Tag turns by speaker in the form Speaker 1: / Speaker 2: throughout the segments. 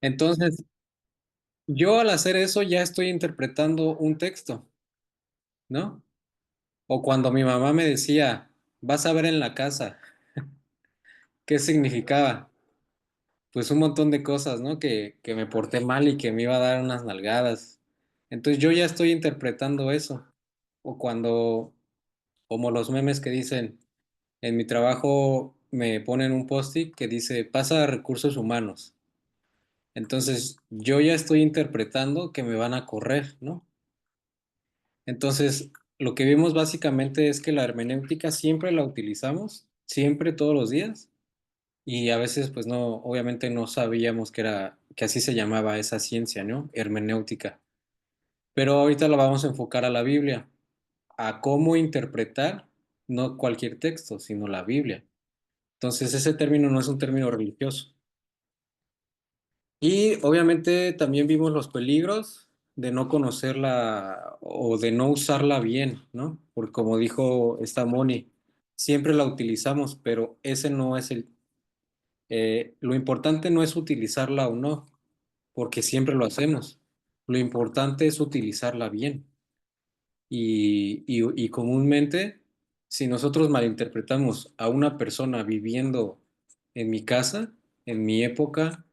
Speaker 1: Entonces, yo al hacer eso ya estoy interpretando un texto, ¿no? O cuando mi mamá me decía, vas a ver en la casa, ¿qué significaba? Pues un montón de cosas, ¿no? Que me porté mal y que me iba a dar unas nalgadas. Entonces yo ya estoy interpretando eso. O cuando, como los memes que dicen, en mi trabajo me ponen un post-it que dice, pasa a recursos humanos. Entonces yo ya estoy interpretando que me van a correr, ¿no? Entonces, lo que vimos básicamente es que la hermenéutica siempre la utilizamos, siempre, todos los días, y a veces, pues no, obviamente no sabíamos que así se llamaba esa ciencia, ¿no? Hermenéutica. Pero ahorita la vamos a enfocar a la Biblia, a cómo interpretar no cualquier texto, sino la Biblia. Entonces, ese término no es un término religioso. Y obviamente también vimos los peligros de no conocerla o de no usarla bien, ¿no? Porque como dijo esta Moni, siempre la utilizamos, pero ese no es lo importante no es utilizarla o no, porque siempre lo hacemos. Lo importante es utilizarla bien. Y comúnmente, si nosotros malinterpretamos a una persona viviendo en mi casa, en mi época,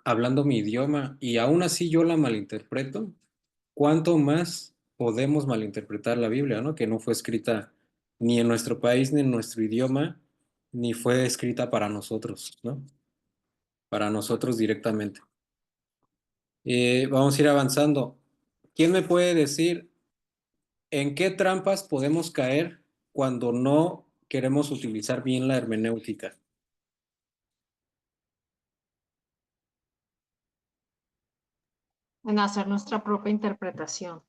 Speaker 1: hablando mi idioma y aún así yo la malinterpreto, ¿cuánto más podemos malinterpretar la Biblia, ¿no? Que no fue escrita ni en nuestro país, ni en nuestro idioma, ni fue escrita para nosotros, ¿no? Para nosotros directamente. Vamos a ir avanzando. ¿Quién me puede decir en qué trampas podemos caer cuando no queremos utilizar bien la hermenéutica?
Speaker 2: En hacer nuestra propia interpretación.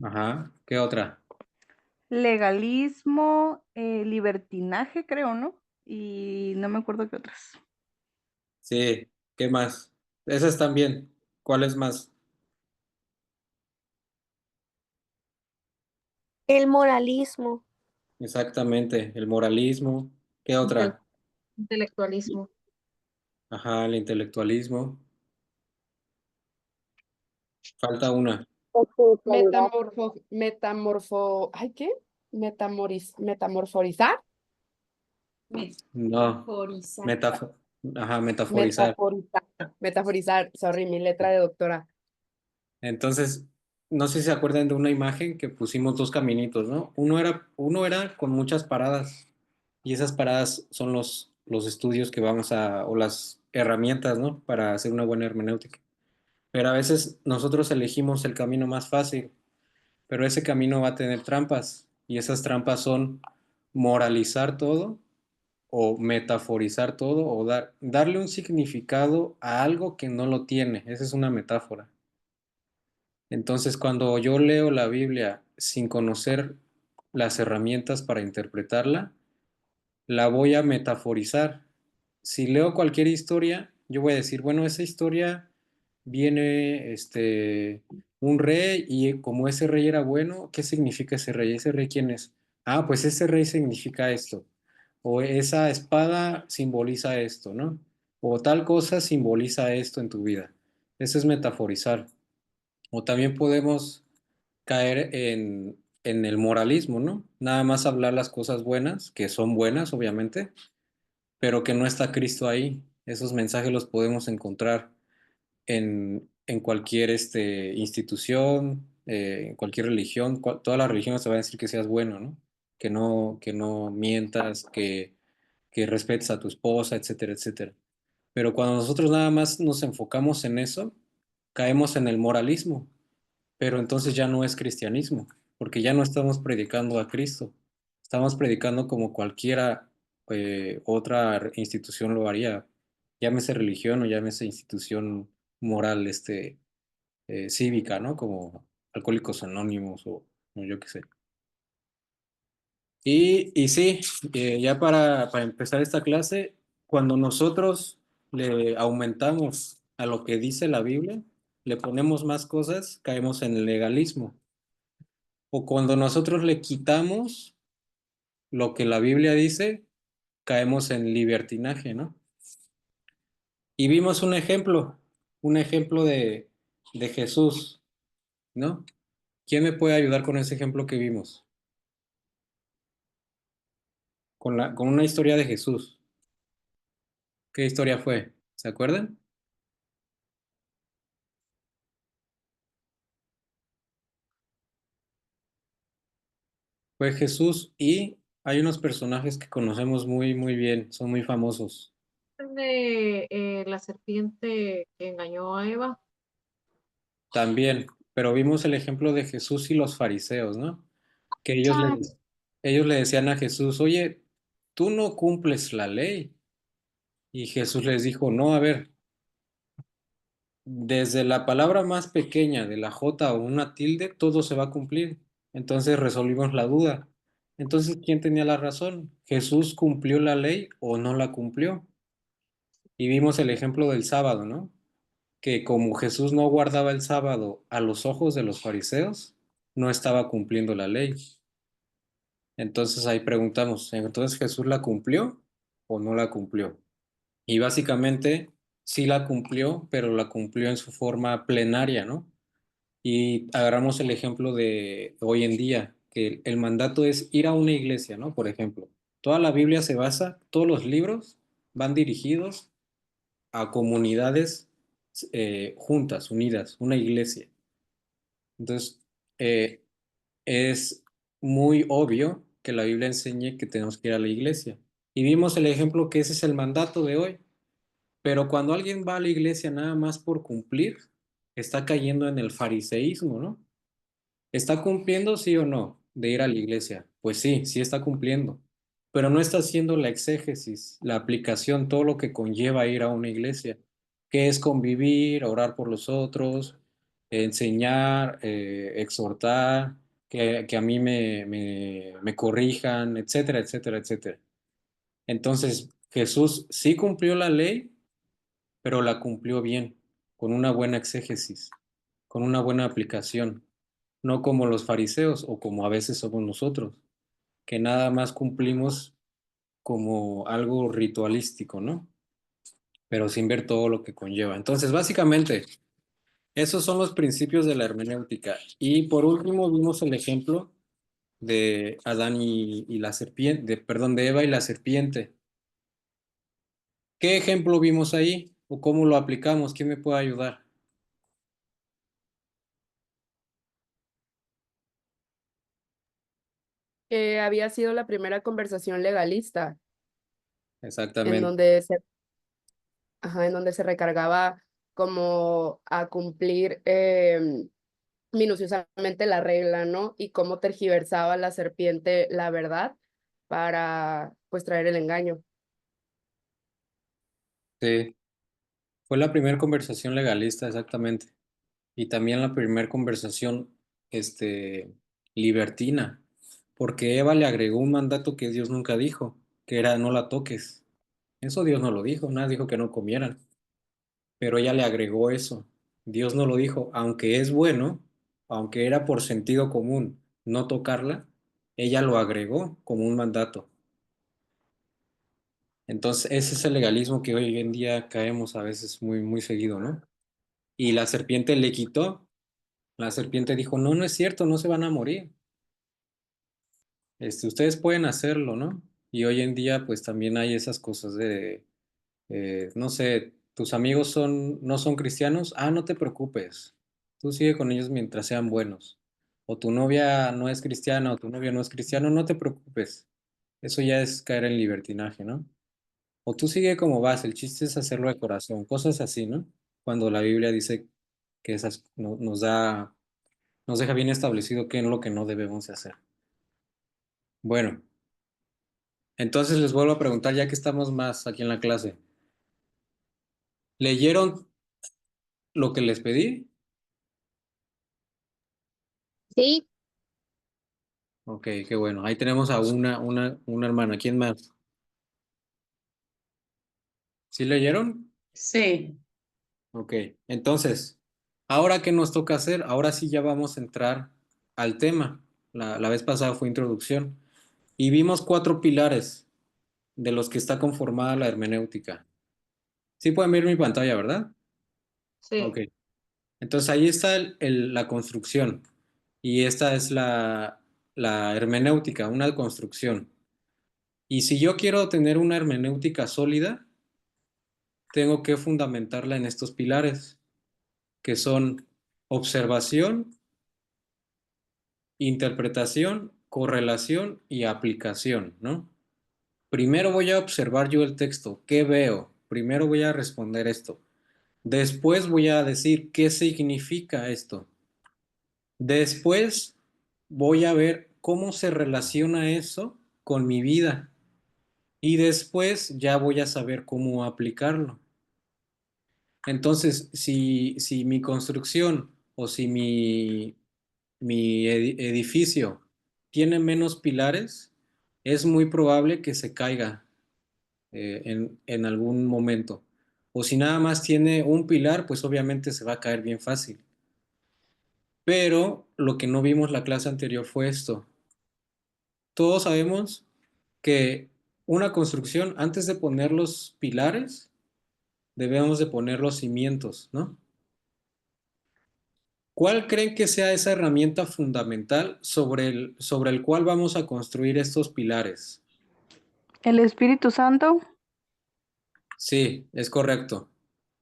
Speaker 1: Ajá, ¿qué otra?
Speaker 3: Legalismo, libertinaje, creo, ¿no? Y no me acuerdo qué otras.
Speaker 1: Sí, ¿qué más? Esas también. ¿Cuáles más?
Speaker 4: El moralismo.
Speaker 1: Exactamente, el moralismo. ¿Qué
Speaker 2: Intel-
Speaker 1: otra?
Speaker 2: intelectualismo.
Speaker 1: Ajá, el intelectualismo. Falta una.
Speaker 5: Espiritualidad.
Speaker 6: ¿Ay qué? Metamorforizar.
Speaker 1: No,
Speaker 2: Metaforizar.
Speaker 1: metafo- ajá, metaforizar.
Speaker 6: Metaforizar. Metaforizar. Sorry, mi letra de doctora.
Speaker 1: Entonces, no sé si se acuerdan de una imagen que pusimos dos caminitos, ¿no? Uno era con muchas paradas y esas paradas son los estudios que vamos a, o las herramientas, ¿no? Para hacer una buena hermenéutica. Pero a veces nosotros elegimos el camino más fácil, pero ese camino va a tener trampas y esas trampas son moralizar todo o metaforizar todo o darle un significado a algo que no lo tiene. Esa es una metáfora. Entonces, cuando yo leo la Biblia sin conocer las herramientas para interpretarla, la voy a metaforizar. Si leo cualquier historia, yo voy a decir, bueno, esa historia viene un rey y como ese rey era bueno, ¿qué significa ese rey? ¿Ese rey quién es? Ah, pues ese rey significa esto. O esa espada simboliza esto, ¿no? O tal cosa simboliza esto en tu vida. Eso es metaforizar. O también podemos caer en el moralismo, ¿no? Nada más hablar las cosas buenas, que son buenas, obviamente, pero que no está Cristo ahí. Esos mensajes los podemos encontrar en cualquier institución, en cualquier religión. Todas las religiones te van a decir que seas bueno, ¿no? Que no mientas, que respetes a tu esposa, etcétera, etcétera. Pero cuando nosotros nada más nos enfocamos en eso, caemos en el moralismo, pero entonces ya no es cristianismo, porque ya no estamos predicando a Cristo, estamos predicando como cualquiera otra institución lo haría, llámese religión o llámese institución moral, cívica, ¿no? Como Alcohólicos Anónimos o yo qué sé. Y sí, ya para empezar esta clase, cuando nosotros le aumentamos a lo que dice la Biblia, le ponemos más cosas, caemos en el legalismo. O cuando nosotros le quitamos lo que la Biblia dice, caemos en libertinaje, ¿no? Y vimos un ejemplo de Jesús, ¿no? ¿Quién me puede ayudar con ese ejemplo que vimos? Con una historia de Jesús. ¿Qué historia fue? ¿Se acuerdan? Fue Jesús y hay unos personajes que conocemos muy, muy bien, son muy famosos
Speaker 2: De la serpiente que engañó a Eva.
Speaker 1: también, pero vimos el ejemplo de Jesús y los fariseos, ¿no? Que
Speaker 2: Ah,
Speaker 1: ellos le decían a Jesús, oye, tú no cumples la ley. Y Jesús les dijo, no, a ver, desde la palabra más pequeña de la J o una tilde, todo se va a cumplir. Entonces resolvimos la duda. Entonces, ¿quién tenía la razón? ¿Jesús cumplió la ley o no la cumplió? Y vimos el ejemplo del sábado, ¿no? Que como Jesús no guardaba el sábado a los ojos de los fariseos, no estaba cumpliendo la ley. Entonces ahí preguntamos, ¿entonces Jesús la cumplió o no la cumplió? Y básicamente sí la cumplió, pero la cumplió en su forma plenaria, ¿no? Y agarramos el ejemplo de hoy en día, que el mandato es ir a una iglesia, ¿no? Por ejemplo, toda la Biblia se basa, todos los libros van dirigidos a comunidades juntas, unidas, una iglesia. Entonces, eh, es muy obvio que la Biblia enseñe que tenemos que ir a la iglesia. Y vimos el ejemplo que ese es el mandato de hoy. Pero cuando alguien va a la iglesia nada más por cumplir, está cayendo en el fariseísmo, ¿no? ¿Está cumpliendo, sí o no, de ir a la iglesia? Pues sí, sí está cumpliendo, pero no está haciendo la exégesis, la aplicación, todo lo que conlleva ir a una iglesia, que es convivir, orar por los otros, enseñar, exhortar, que a mí me corrijan, etcétera, etcétera, etcétera. Entonces, Jesús sí cumplió la ley, pero la cumplió bien, con una buena exégesis, con una buena aplicación, no como los fariseos o como a veces somos nosotros, que nada más cumplimos como algo ritualístico, ¿no? Pero sin ver todo lo que conlleva. Entonces, básicamente, esos son los principios de la hermenéutica. Y por último, vimos el ejemplo de Adán y la serpiente, perdón, de Eva y la serpiente. ¿Qué ejemplo vimos ahí? ¿O cómo lo aplicamos? ¿Quién me puede ayudar?
Speaker 6: Que había sido la primera conversación legalista en
Speaker 1: Exactamente.
Speaker 6: donde en donde se recargaba como a cumplir minuciosamente la regla, ¿no? Y cómo tergiversaba la serpiente la verdad para pues traer el engaño.
Speaker 1: Sí. Fue la primera conversación legalista, exactamente. Y también la primera conversación, libertina, porque Eva le agregó un mandato que Dios nunca dijo, que era no la toques. Eso Dios no lo dijo, nada dijo que no comieran, pero ella le agregó eso. Dios no lo dijo, aunque es bueno, aunque era por sentido común no tocarla, ella lo agregó como un mandato. Entonces, ese es el legalismo que hoy en día caemos a veces muy, muy seguido, ¿no? Y la serpiente le quitó. La serpiente dijo, no, no es cierto, no se van a morir. Ustedes pueden hacerlo, ¿no? Y hoy en día, pues también hay esas cosas de, no sé, tus amigos no son cristianos, no te preocupes. Tú sigue con ellos mientras sean buenos. O tu novia no es cristiana o tu novio no es cristiano, no te preocupes. Eso ya es caer en libertinaje, ¿no? O tú sigue como vas, el chiste es hacerlo de corazón, cosas así, ¿no? Cuando la Biblia dice que nos deja bien establecido qué es lo que no debemos de hacer. Bueno, entonces les vuelvo a preguntar, ya que estamos más aquí en la clase. ¿Leyeron lo que les pedí?
Speaker 4: Sí,
Speaker 1: Ok, qué bueno. Ahí tenemos a una hermana. ¿Quién más? ¿Sí leyeron?
Speaker 5: Sí,
Speaker 1: Ok, entonces, ahora qué nos toca hacer, ahora sí ya vamos a entrar al tema. La vez pasada fue introducción y vimos 4 pilares de los que está conformada la hermenéutica. Sí pueden ver mi pantalla, ¿verdad?
Speaker 2: Sí.
Speaker 1: Ok. Entonces ahí está la construcción y esta es la hermenéutica, una construcción. Y si yo quiero tener una hermenéutica sólida, tengo que fundamentarla en estos pilares, que son observación, interpretación, correlación y aplicación, ¿no? Primero voy a observar yo el texto, ¿qué veo? Primero voy a responder esto. Después voy a decir qué significa esto. Después voy a ver cómo se relaciona eso con mi vida. Y después ya voy a saber cómo aplicarlo. Entonces, si mi construcción o si mi edificio tiene menos pilares, es muy probable que se caiga en algún momento. O si nada más tiene un pilar, pues obviamente se va a caer bien fácil. Pero lo que no vimos la clase anterior fue esto. Todos sabemos que una construcción, antes de poner los pilares, debemos de poner los cimientos, ¿no? ¿Cuál creen que sea esa herramienta fundamental sobre el cual vamos a construir estos pilares?
Speaker 3: El Espíritu Santo.
Speaker 1: Sí, es correcto.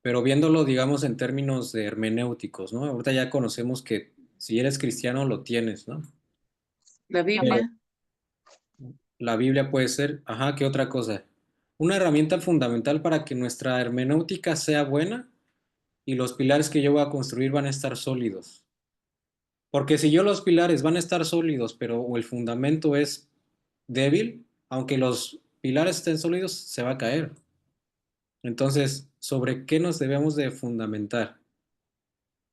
Speaker 1: Pero viéndolo, digamos, en términos de hermenéuticos, ¿no? Ahorita ya conocemos que si eres cristiano lo tienes, ¿no?
Speaker 5: La
Speaker 2: La
Speaker 5: Biblia.
Speaker 1: La Biblia puede ser, ajá, ¿qué otra cosa? Una herramienta fundamental para que nuestra hermenéutica sea buena y los pilares que yo voy a construir van a estar sólidos. Porque si yo los pilares van a estar sólidos, pero o el fundamento es débil, aunque los pilares estén sólidos, se va a caer. Entonces, ¿sobre qué nos debemos de fundamentar?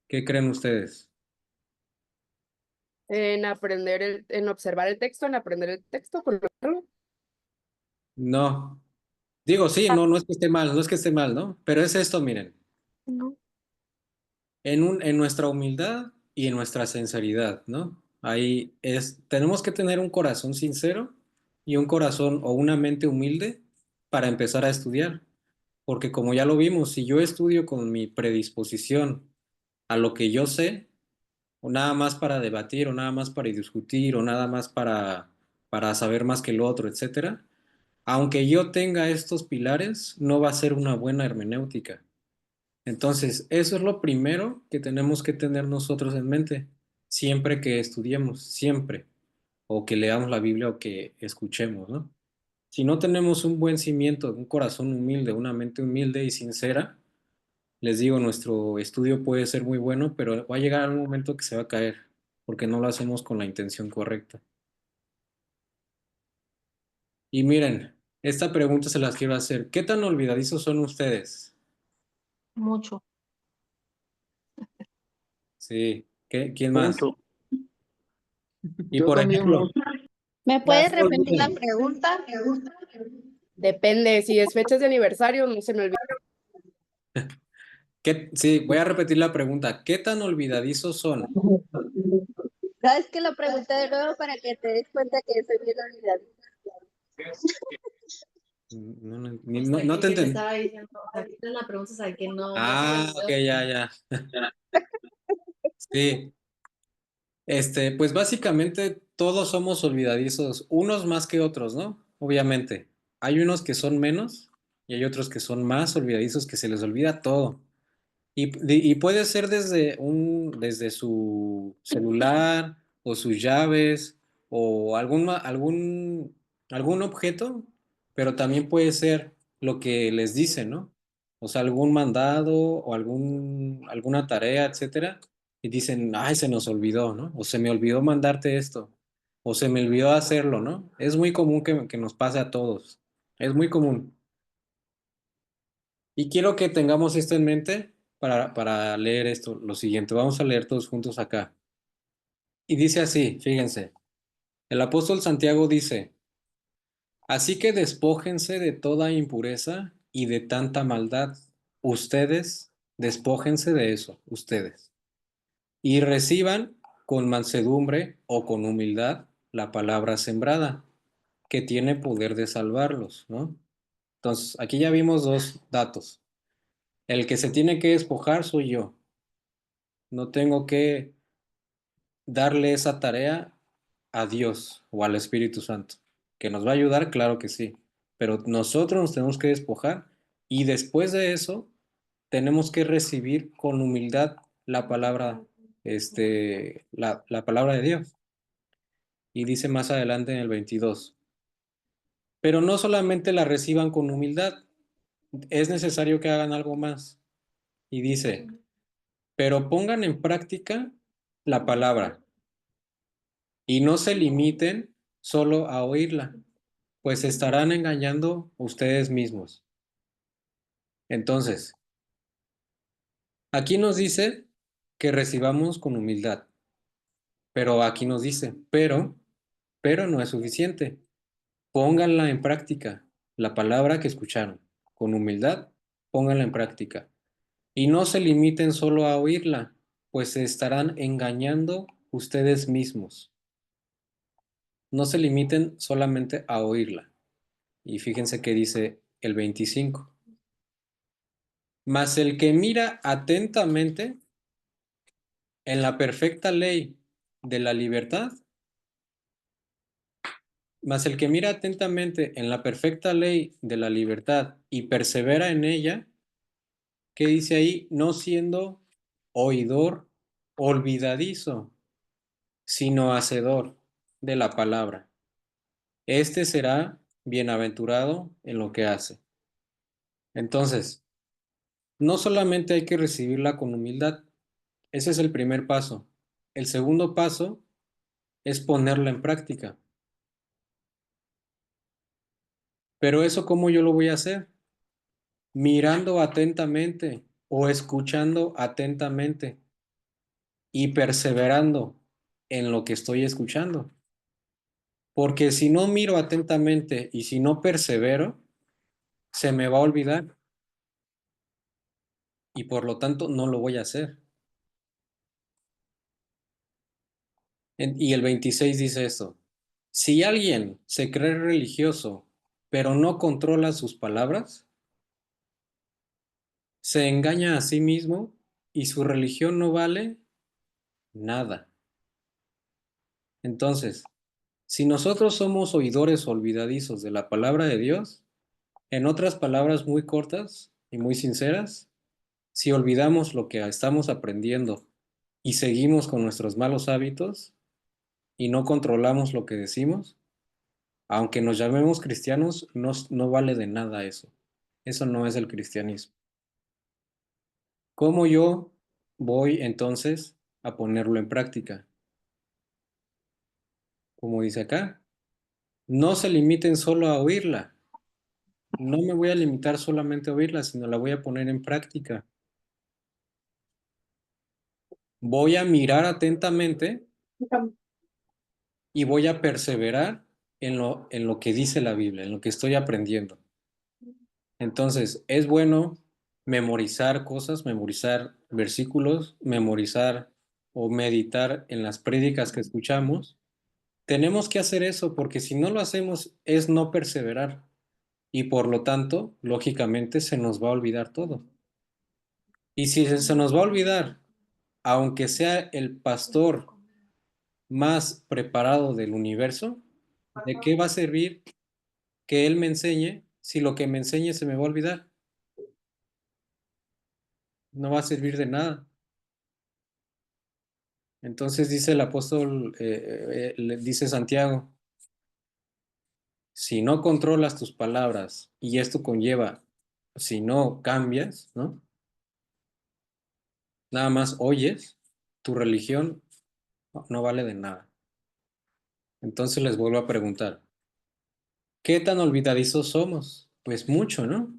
Speaker 1: ¿Qué creen ustedes?
Speaker 6: En observar el texto, en aprender el texto, conocerlo.
Speaker 1: No. Digo, sí, no, no es que esté mal, no es que esté mal, ¿no? Pero es esto, miren,
Speaker 4: No.
Speaker 1: en nuestra humildad y en nuestra sinceridad, ¿no? Ahí tenemos que tener un corazón sincero y un corazón o una mente humilde para empezar a estudiar. Porque como ya lo vimos, si yo estudio con mi predisposición a lo que yo sé, o nada más para debatir, o nada más para discutir, o nada más para saber más que el otro, etcétera, aunque yo tenga estos pilares, no va a ser una buena hermenéutica. Entonces, eso es lo primero que tenemos que tener nosotros en mente, siempre que estudiemos, siempre, o que leamos la Biblia o que escuchemos, ¿no? Si no tenemos un buen cimiento, un corazón humilde, una mente humilde y sincera, les digo, nuestro estudio puede ser muy bueno, pero va a llegar un momento que se va a caer, porque no lo hacemos con la intención correcta. Y miren, esta pregunta se las quiero hacer. ¿Qué tan olvidadizos son ustedes?
Speaker 2: mucho.
Speaker 1: Sí, ¿quién más?
Speaker 5: Mucho.
Speaker 1: Y
Speaker 5: Yo
Speaker 1: por
Speaker 5: también
Speaker 1: ejemplo,
Speaker 5: mucho.
Speaker 4: ¿Me puedes
Speaker 6: Vas,
Speaker 4: repetir la pregunta?
Speaker 6: depende, si es fechas de aniversario, no se me olvida.
Speaker 1: sí, voy a repetir la pregunta. ¿Qué tan olvidadizos son?
Speaker 4: ¿Sabes que lo pregunté de nuevo para que te des cuenta que soy bien olvidadiza?
Speaker 1: No, no te entendí.
Speaker 7: Estaba diciendo, o sea, esta es la pregunta, o sea, que no se
Speaker 1: Ah,
Speaker 7: me
Speaker 1: ok,
Speaker 7: olvidó.
Speaker 1: ya. Sí, pues básicamente todos somos olvidadizos, unos más que otros, ¿no? Obviamente. Hay unos que son menos y hay otros que son más olvidadizos que se les olvida todo. Y puede ser desde su celular o sus llaves o algún objeto, pero también puede ser lo que les dicen, ¿no? O sea, algún mandado o alguna tarea, etcétera, y dicen, ay, se nos olvidó, ¿no? O se me olvidó mandarte esto, o se me olvidó hacerlo, ¿no? Es muy común que nos pase a todos, es muy común. Y quiero que tengamos esto en mente para leer esto, lo siguiente. Vamos a leer todos juntos acá. Y dice así, fíjense, el apóstol Santiago dice, así que despójense de toda impureza y de tanta maldad. Ustedes, despójense de eso, ustedes. Y reciban con mansedumbre o con humildad la palabra sembrada, que tiene poder de salvarlos, ¿no? Entonces, aquí ya vimos dos datos. El que se tiene que despojar soy yo. No tengo que darle esa tarea a Dios o al Espíritu Santo. ¿Que nos va a ayudar? Claro que sí. Pero nosotros nos tenemos que despojar y después de eso tenemos que recibir con humildad la palabra, la palabra de Dios. Y dice más adelante en el 22. Pero no solamente la reciban con humildad, es necesario que hagan algo más. Y dice, pero pongan en práctica la palabra y no se limiten solo a oírla, pues estarán engañando ustedes mismos. Entonces, aquí nos dice que recibamos con humildad, pero aquí nos dice, pero no es suficiente. Pónganla en práctica, la palabra que escucharon, con humildad, pónganla en práctica. Y no se limiten solo a oírla, pues se estarán engañando ustedes mismos. No se limiten solamente a oírla. Y fíjense que dice el 25. Mas el que mira atentamente en la perfecta ley de la libertad, mas el que mira atentamente en la perfecta ley de la libertad y persevera en ella, ¿qué dice ahí? No siendo oidor olvidadizo, sino hacedor de la palabra. Este será bienaventurado en lo que hace. Entonces, no solamente hay que recibirla con humildad, ese es el primer paso. El segundo paso es ponerla en práctica. Pero eso, ¿cómo yo lo voy a hacer? Mirando atentamente o escuchando atentamente y perseverando en lo que estoy escuchando. Porque si no miro atentamente y si no persevero, se me va a olvidar y por lo tanto no lo voy a hacer. Y el 26 dice esto, si alguien se cree religioso, pero no controla sus palabras, se engaña a sí mismo y su religión no vale nada. Entonces, si nosotros somos oidores olvidadizos de la palabra de Dios, en otras palabras muy cortas y muy sinceras, si olvidamos lo que estamos aprendiendo y seguimos con nuestros malos hábitos y no controlamos lo que decimos, aunque nos llamemos cristianos, no vale de nada eso. Eso no es el cristianismo. ¿Cómo yo voy entonces a ponerlo en práctica? Como dice acá, no se limiten solo a oírla. No me voy a limitar solamente a oírla, sino la voy a poner en práctica. Voy a mirar atentamente y voy a perseverar en lo que dice la Biblia, en lo que estoy aprendiendo. Entonces, es bueno memorizar cosas, memorizar versículos, memorizar o meditar en las prédicas que escuchamos. Tenemos que hacer eso porque si no lo hacemos es no perseverar y por lo tanto, lógicamente, se nos va a olvidar todo. Y si se nos va a olvidar, aunque sea el pastor más preparado del universo, ¿de qué va a servir que él me enseñe si lo que me enseñe se me va a olvidar? No va a servir de nada. Entonces dice el apóstol, le dice Santiago, si no controlas tus palabras y esto conlleva, si no cambias, ¿no? Nada más oyes, tu religión no vale de nada. Entonces les vuelvo a preguntar, ¿qué tan olvidadizos somos? Pues mucho, ¿no?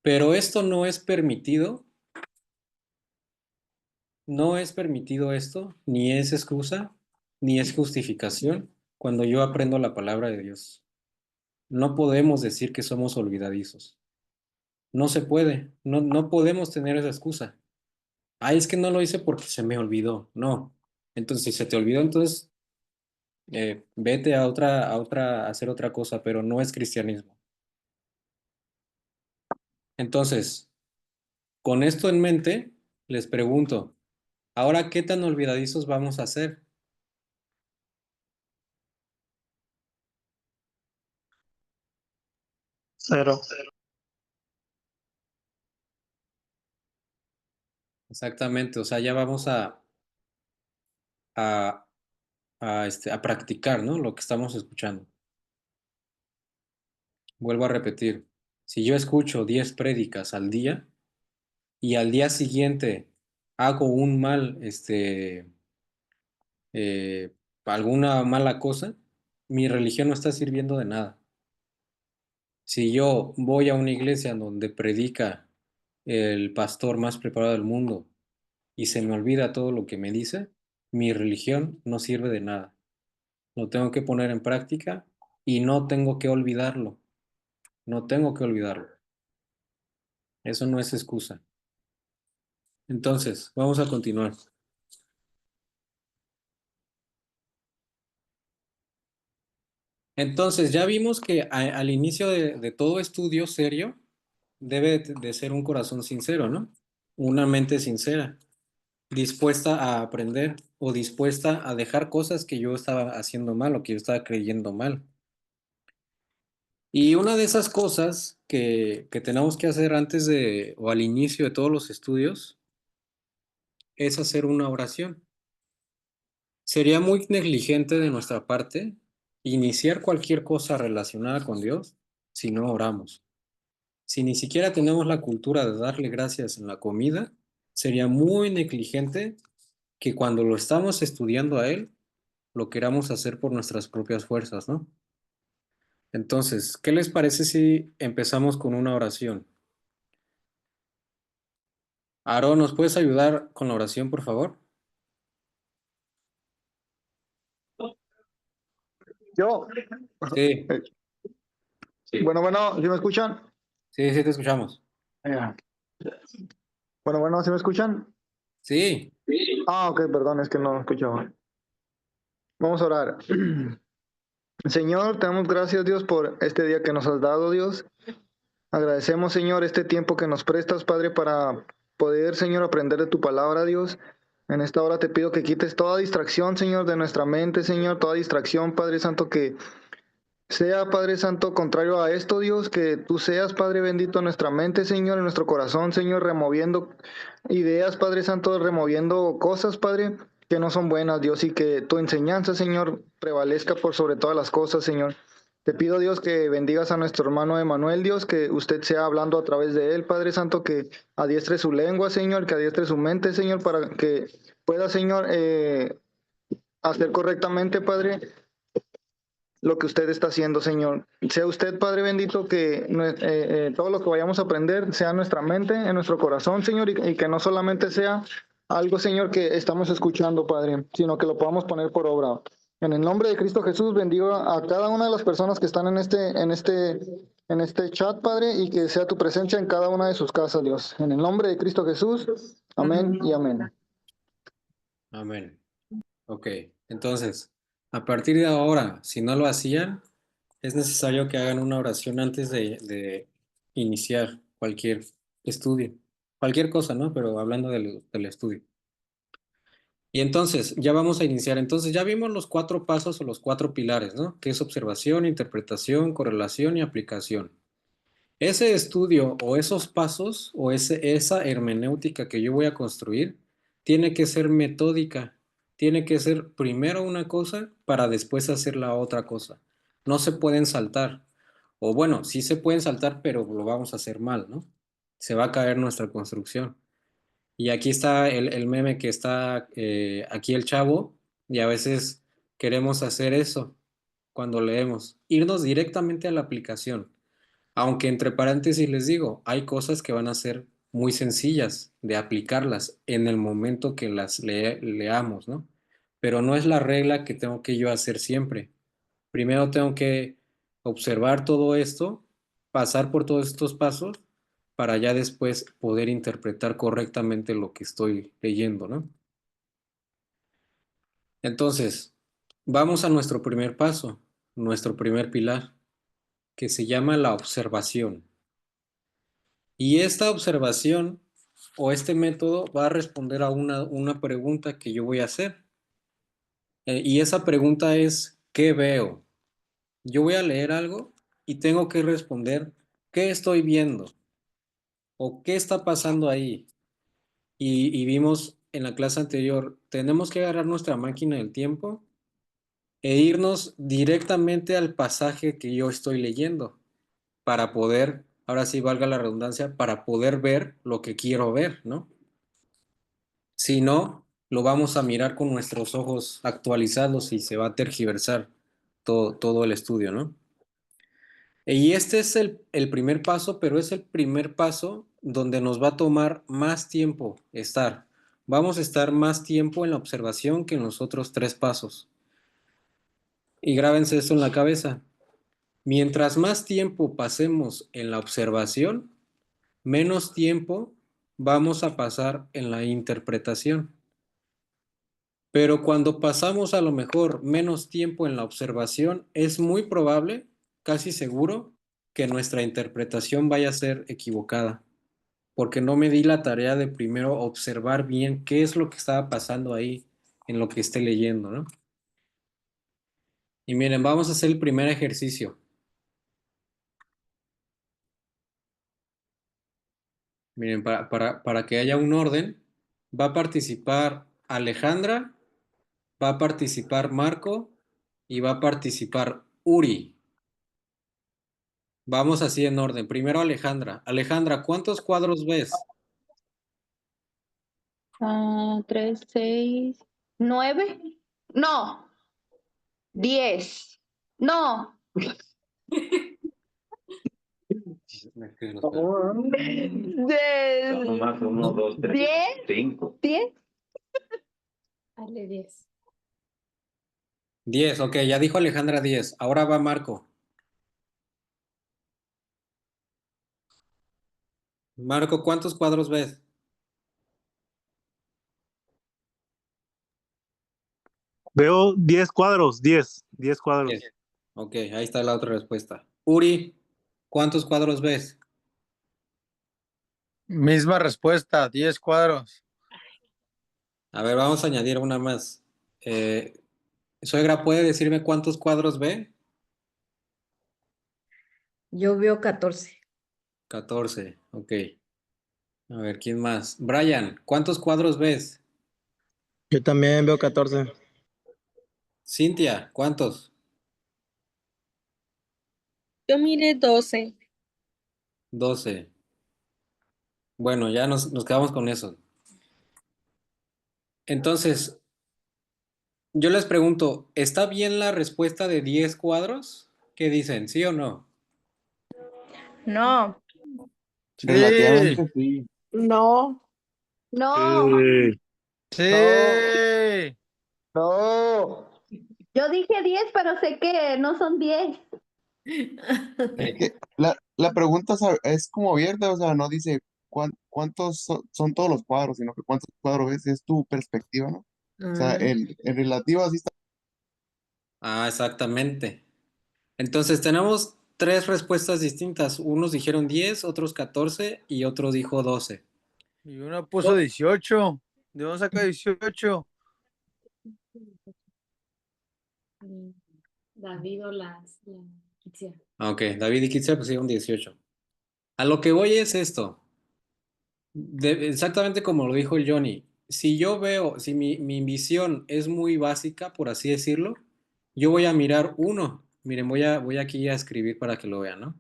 Speaker 1: Pero esto no es permitido esto, ni es excusa, ni es justificación cuando yo aprendo la palabra de Dios. No podemos decir que somos olvidadizos. No se puede, no podemos tener esa excusa. Ay, es que no lo hice porque se me olvidó. No. Entonces, si se te olvidó, entonces vete a hacer otra cosa, pero no es cristianismo. Entonces, Con esto en mente, les pregunto, ¿ahora qué tan olvidadizos vamos a ser?
Speaker 5: Cero.
Speaker 1: Exactamente, o sea, ya vamos a, a practicar, ¿no? Lo que estamos escuchando. Vuelvo a repetir, si yo escucho 10 prédicas al día y al día siguiente hago un mal, eh, alguna mala cosa, mi religión no está sirviendo de nada. Si yo voy a una iglesia donde predica el pastor más preparado del mundo y se me olvida todo lo que me dice, mi religión no sirve de nada. Lo tengo que poner en práctica y no tengo que olvidarlo. No tengo que olvidarlo. Eso no es excusa. Entonces, vamos a continuar. Entonces, ya vimos que al inicio de todo estudio serio debe de ser un corazón sincero, ¿no? Una mente sincera, dispuesta a aprender o dispuesta a dejar cosas que yo estaba haciendo mal o que yo estaba creyendo mal. Y una de esas cosas que tenemos que hacer antes de o al inicio de todos los estudios es hacer una oración. Sería muy negligente de nuestra parte iniciar cualquier cosa relacionada con Dios si no oramos. Si ni siquiera tenemos la cultura de darle gracias en la comida, sería muy negligente que cuando lo estamos estudiando a Él, lo queramos hacer por nuestras propias fuerzas, ¿no? Entonces, ¿qué les parece si empezamos con una oración? Aarón, ¿nos puedes ayudar con la oración, por favor?
Speaker 5: Yo.
Speaker 1: Sí,
Speaker 5: Bueno, ¿sí me escuchan?
Speaker 1: sí, sí te escuchamos.
Speaker 5: Ya. Bueno, ¿sí me escuchan?
Speaker 1: Sí,
Speaker 5: Ah, ok, perdón, es que no escuchaba. Vamos a orar. Señor, te damos gracias, Dios, por este día que nos has dado, Dios. Agradecemos, Señor, este tiempo que nos prestas, Padre, para poder, Señor, aprender de tu palabra, Dios. En esta hora te pido que quites toda distracción, Señor, de nuestra mente, Señor, toda distracción, Padre Santo, que sea, Padre Santo, contrario a esto, Dios, que tú seas, Padre bendito, en nuestra mente, Señor, en nuestro corazón, Señor, removiendo ideas, Padre Santo, removiendo cosas, Padre, que no son buenas, Dios, y que tu enseñanza, Señor, prevalezca por sobre todas las cosas, Señor. Te pido, Dios, que bendigas a nuestro hermano Emanuel, Dios, que usted sea hablando a través de él, Padre Santo, que adiestre su lengua, Señor, que adiestre su mente, Señor, para que pueda, Señor, hacer correctamente, Padre, lo que usted está haciendo, Señor. Sea usted, Padre bendito, que todo lo que vayamos a aprender sea en nuestra mente, en nuestro corazón, Señor, y que no solamente sea algo, Señor, que estamos escuchando, Padre, sino que lo podamos poner por obra. En el nombre de Cristo Jesús, bendigo a cada una de las personas que están en este chat, Padre, y que sea tu presencia en cada una de sus casas, Dios. En el nombre de Cristo Jesús, amén y amén.
Speaker 1: amén. Ok, entonces, a partir de ahora, si no lo hacían, es necesario que hagan una oración antes de iniciar cualquier estudio. Cualquier cosa, ¿no? Pero hablando del estudio. Y entonces, ya vamos a iniciar. Entonces, ya vimos los 4 pasos o los 4 pilares, ¿no? Que es observación, interpretación, correlación y aplicación. Ese estudio o esos pasos o esa hermenéutica que yo voy a construir tiene que ser metódica, tiene que ser primero una cosa para después hacer la otra cosa. No se pueden saltar. O bueno, sí se pueden saltar, pero lo vamos a hacer mal, ¿no? Se va a caer nuestra construcción. Y aquí está el meme que está aquí el chavo y a veces queremos hacer eso cuando leemos, irnos directamente a la aplicación. Aunque entre paréntesis les digo, hay cosas que van a ser muy sencillas de aplicarlas en el momento que las leamos, ¿no? Pero no es la regla que tengo que yo hacer siempre. Primero tengo que observar todo esto, pasar por todos estos pasos para ya después poder interpretar correctamente lo que estoy leyendo, ¿no? Entonces, vamos a nuestro primer paso, nuestro primer pilar, que se llama la observación. Y esta observación o este método va a responder a una pregunta que yo voy a hacer. Y esa pregunta es, ¿qué veo? Yo voy a leer algo y tengo que responder, ¿qué estoy viendo? ¿O qué está pasando ahí? Y vimos en la clase anterior, tenemos que agarrar nuestra máquina del tiempo e irnos directamente al pasaje que yo estoy leyendo para poder, ahora sí valga la redundancia, para poder ver lo que quiero ver, ¿no? Si no, lo vamos a mirar con nuestros ojos actualizados y se va a tergiversar todo el estudio, ¿no? Y este es el primer paso, pero es el primer paso donde nos va a tomar más tiempo estar. Vamos a estar más tiempo en la observación que en los otros 3 pasos. Y grábense esto en la cabeza. Mientras más tiempo pasemos en la observación, menos tiempo vamos a pasar en la interpretación. Pero cuando pasamos a lo mejor menos tiempo en la observación, es muy probable, casi seguro, que nuestra interpretación vaya a ser equivocada, porque no me di la tarea de primero observar bien qué es lo que estaba pasando ahí en lo que esté leyendo, ¿no? Y miren, vamos a hacer el primer ejercicio. Miren, para que haya un orden, va a participar Alejandra, va a participar Marco y va a participar Uri. Vamos así en orden. Primero Alejandra. Alejandra, ¿cuántos cuadros ves?
Speaker 4: 3, 6, 9. No, 10. No,
Speaker 8: Más 1, 2, 3,
Speaker 4: 10.
Speaker 8: 5.
Speaker 4: 10.
Speaker 7: Dale 10.
Speaker 1: 10, ok, ya dijo Alejandra 10. Ahora va Marco. Marco, ¿cuántos cuadros ves?
Speaker 9: Veo 10 cuadros, 10 cuadros.
Speaker 1: 10. Ok, ahí está la otra respuesta. Uri, ¿cuántos cuadros ves?
Speaker 10: Misma respuesta, 10 cuadros.
Speaker 1: A ver, vamos a añadir una más. Suegra, ¿puede decirme cuántos cuadros ve?
Speaker 7: Yo veo 14.
Speaker 1: 14, ok. A ver, ¿quién más? Brian, ¿cuántos cuadros ves?
Speaker 11: Yo también veo 14.
Speaker 1: Cintia, ¿cuántos?
Speaker 12: Yo miré 12.
Speaker 1: 12. Bueno, ya nos quedamos con eso. Entonces, yo les pregunto, ¿está bien la respuesta de 10 cuadros? ¿Qué dicen? ¿Sí o no?
Speaker 3: No.
Speaker 10: Sí.
Speaker 11: Relativamente sí.
Speaker 12: No.
Speaker 4: No,
Speaker 10: Sí.
Speaker 5: No.
Speaker 4: yo dije 10, pero sé que no son 10.
Speaker 11: Es que la pregunta es como abierta, o sea, no dice cuántos son todos los cuadros, sino que cuántos cuadros ves, es tu perspectiva, ¿no? O sea,
Speaker 7: Ah,
Speaker 11: el relativo así está.
Speaker 1: Ah, exactamente. Entonces, tenemos 3 respuestas distintas. Unos dijeron 10, otros 14 y otro dijo 12.
Speaker 10: Y uno puso 18. ¿De dónde saca 18?
Speaker 7: David o la Kitzia.
Speaker 1: Ok, David y Kitsia pusieron 18. A lo que voy es esto. Exactamente como lo dijo el Johnny. Si yo veo, si mi visión es muy básica, por así decirlo, yo voy a mirar uno. Miren, voy aquí a escribir para que lo vean, ¿no?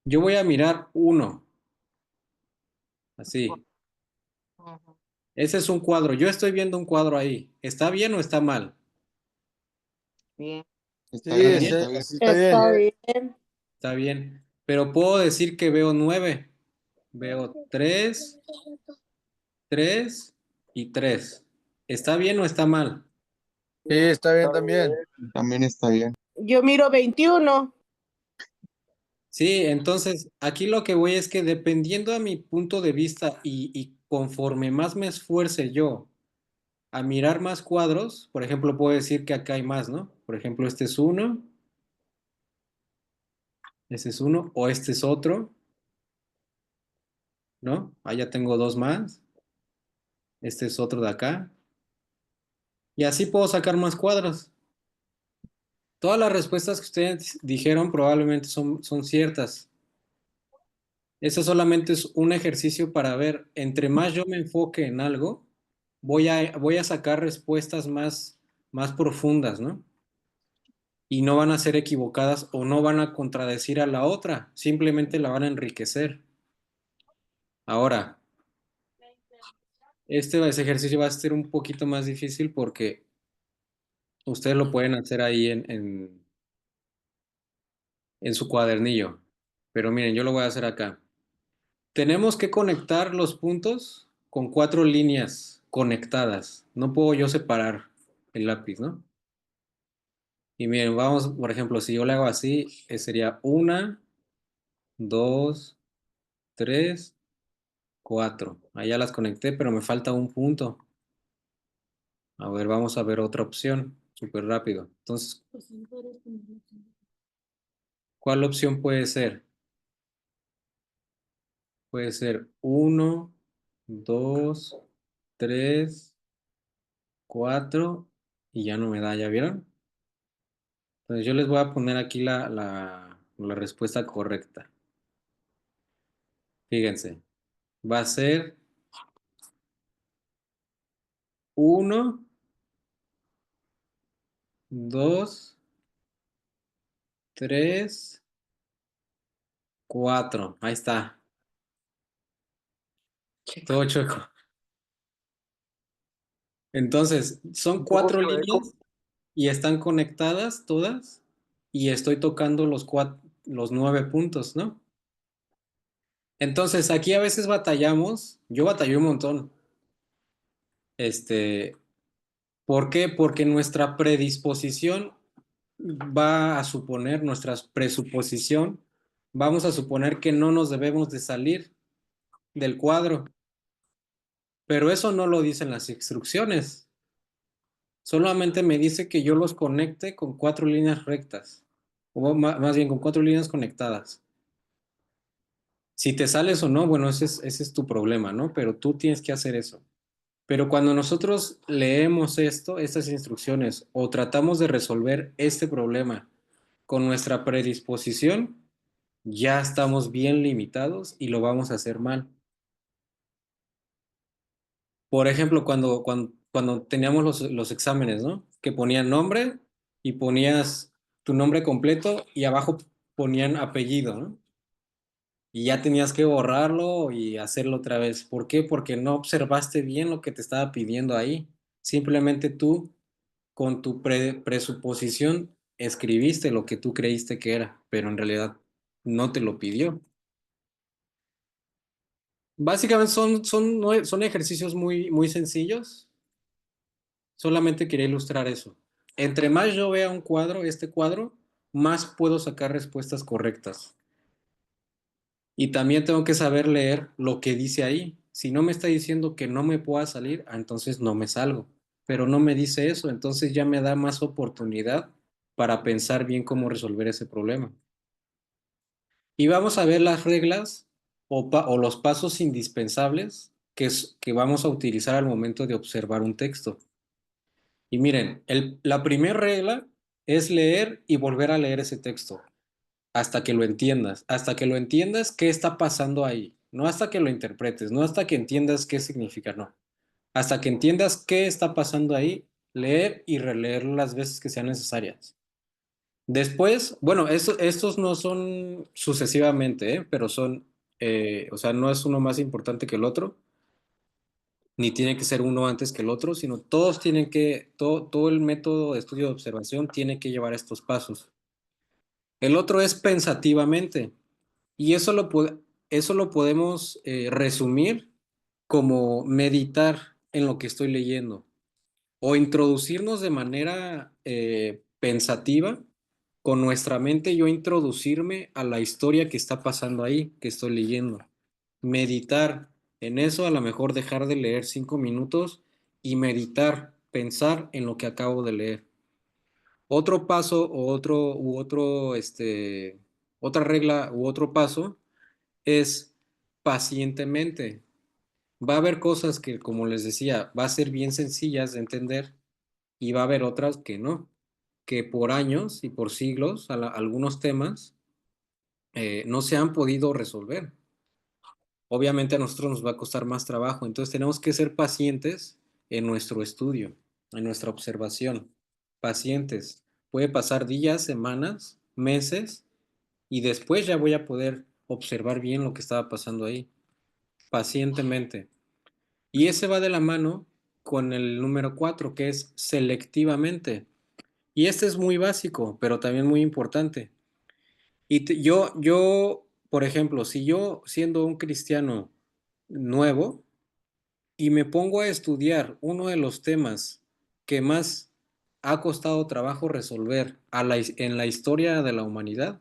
Speaker 1: Yo voy a mirar uno. Así. Ese es un cuadro. Yo estoy viendo un cuadro ahí. ¿Está bien o está mal?
Speaker 10: Sí,
Speaker 11: Está bien, está bien.
Speaker 10: así está bien.
Speaker 12: Está bien.
Speaker 1: Está bien. Pero puedo decir que veo 9. Veo 3, 3 y 3. ¿Está bien o está mal?
Speaker 10: Sí, está bien también.
Speaker 11: También está bien.
Speaker 12: Yo miro 21.
Speaker 1: Sí, entonces aquí lo que voy es que dependiendo a mi punto de vista y conforme más me esfuerce yo a mirar más cuadros, por ejemplo, puedo decir que acá hay más, ¿no? Por ejemplo, este es uno, este es uno, o este es otro. ¿no? Ya tengo dos más. Este es otro de acá. Y así puedo sacar más cuadros. Todas las respuestas que ustedes dijeron probablemente son ciertas. Eso solamente es un ejercicio para ver, entre más yo me enfoque en algo, voy a sacar respuestas más profundas, ¿no? Y no van a ser equivocadas o no van a contradecir a la otra, simplemente la van a enriquecer. Ahora, ese ejercicio va a ser un poquito más difícil porque ustedes lo pueden hacer ahí en su cuadernillo. Pero miren, yo lo voy a hacer acá. Tenemos que conectar los puntos con 4 líneas conectadas. No puedo yo separar el lápiz, ¿no? Y miren, vamos, por ejemplo, si yo le hago así, sería 1, 2, 3, 4. Allá las conecté, pero me falta un punto. A ver, vamos a ver otra opción, súper rápido. Entonces, ¿cuál opción puede ser? Puede ser 1, 2, 3, 4 y ya no me da, ¿ya vieron? Entonces yo les voy a poner aquí la respuesta correcta. Fíjense, va a ser 1, 2, 3, 4. Ahí está, todo chueco. Entonces, son
Speaker 5: Un poco
Speaker 1: 4
Speaker 5: chueco.
Speaker 1: líneas y están conectadas todas y estoy tocando los 9 puntos, ¿no? Entonces, aquí a veces batallamos, yo batallé un montón. Este, ¿Por qué? Porque nuestra predisposición va a suponer, nuestra presuposición, vamos a suponer que no nos debemos de salir del cuadro, pero eso no lo dicen las instrucciones. Solamente me dice que yo los conecte con 4 líneas rectas, o más bien con 4 líneas conectadas. Si te sales o no, bueno, ese es tu problema, ¿no? Pero tú tienes que hacer eso. Pero cuando nosotros leemos estas instrucciones, o tratamos de resolver este problema con nuestra predisposición, ya estamos bien limitados y lo vamos a hacer mal. Por ejemplo, cuando teníamos los exámenes, ¿no? Que ponían nombre y ponías tu nombre completo y abajo ponían apellido, ¿no? Y ya tenías que borrarlo y hacerlo otra vez. ¿Por qué? Porque no observaste bien lo que te estaba pidiendo ahí. Simplemente tú, con tu presuposición, escribiste lo que tú creíste que era, pero en realidad no te lo pidió. Básicamente son ejercicios muy sencillos. Solamente quería ilustrar eso. Entre más yo vea un cuadro, este cuadro, más puedo sacar respuestas correctas. Y también tengo que saber leer lo que dice ahí. Si no me está diciendo que no me pueda salir, entonces no me salgo. Pero no me dice eso, entonces ya me da más oportunidad para pensar bien cómo resolver ese problema. Y vamos a ver las reglas o los pasos indispensables que vamos a utilizar al momento de observar un texto. Y miren, la primera regla es leer y volver a leer ese texto hasta que lo entiendas qué está pasando ahí, no hasta que lo interpretes, no hasta que entiendas qué significa, no. Hasta que entiendas qué está pasando ahí, leer y releer las veces que sean necesarias. Después, bueno, estos no son sucesivamente, pero o sea, no es uno más importante que el otro, ni tiene que ser uno antes que el otro, sino todo el método de estudio de observación tiene que llevar estos pasos. El otro es pensativamente, y eso lo podemos resumir como meditar en lo que estoy leyendo o introducirnos de manera pensativa con nuestra mente, yo introducirme a la historia que está pasando ahí, que estoy leyendo. Meditar en eso, a lo mejor dejar de leer 5 minutos y meditar, pensar en lo que acabo de leer. Otro paso otra regla u otro paso es pacientemente. Va a haber cosas que, como les decía, va a ser bien sencillas de entender y va a haber otras que no, que por años y por siglos algunos temas no se han podido resolver. Obviamente a nosotros nos va a costar más trabajo, entonces tenemos que ser pacientes en nuestro estudio, en nuestra observación. Pacientes. Puede pasar días, semanas, meses y después ya voy a poder observar bien lo que estaba pasando ahí. Pacientemente. Y ese va de la mano con el número 4, que es selectivamente. Y este es muy básico, pero también muy importante. Y yo, por ejemplo, si yo siendo un cristiano nuevo y me pongo a estudiar uno de los temas que más ha costado trabajo resolver en la historia de la humanidad,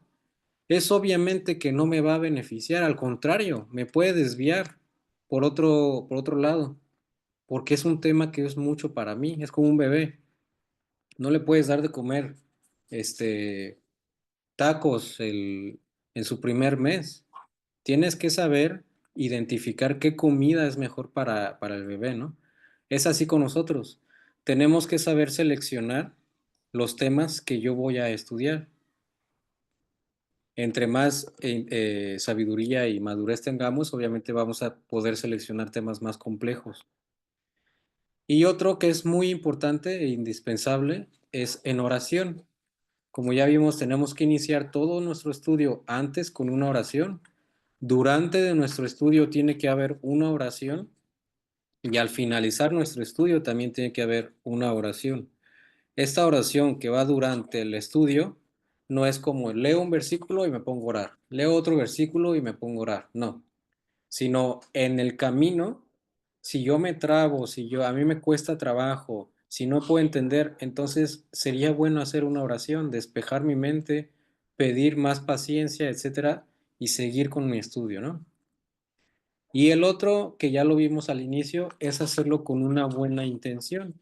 Speaker 1: es obviamente que no me va a beneficiar, al contrario, me puede desviar por otro lado, porque es un tema que es mucho para mí, es como un bebé. No le puedes dar de comer este, tacos en su primer mes. Tienes que saber identificar qué comida es mejor para el bebé, ¿no? Es así con nosotros. Tenemos que saber seleccionar los temas que yo voy a estudiar. Entre más sabiduría y madurez tengamos, obviamente vamos a poder seleccionar temas más complejos. Y otro que es muy importante e indispensable es en oración. Como ya vimos, tenemos que iniciar todo nuestro estudio antes con una oración. Durante de nuestro estudio tiene que haber una oración y al finalizar nuestro estudio también tiene que haber una oración. Esta oración que va durante el estudio no es como leo un versículo y me pongo a orar, leo otro versículo y me pongo a orar, no, sino en el camino, si yo me trabo, a mí me cuesta trabajo, si no puedo entender, entonces sería bueno hacer una oración, despejar mi mente, pedir más paciencia, etcétera, y seguir con mi estudio, ¿no? Y el otro, que ya lo vimos al inicio, es hacerlo con una buena intención.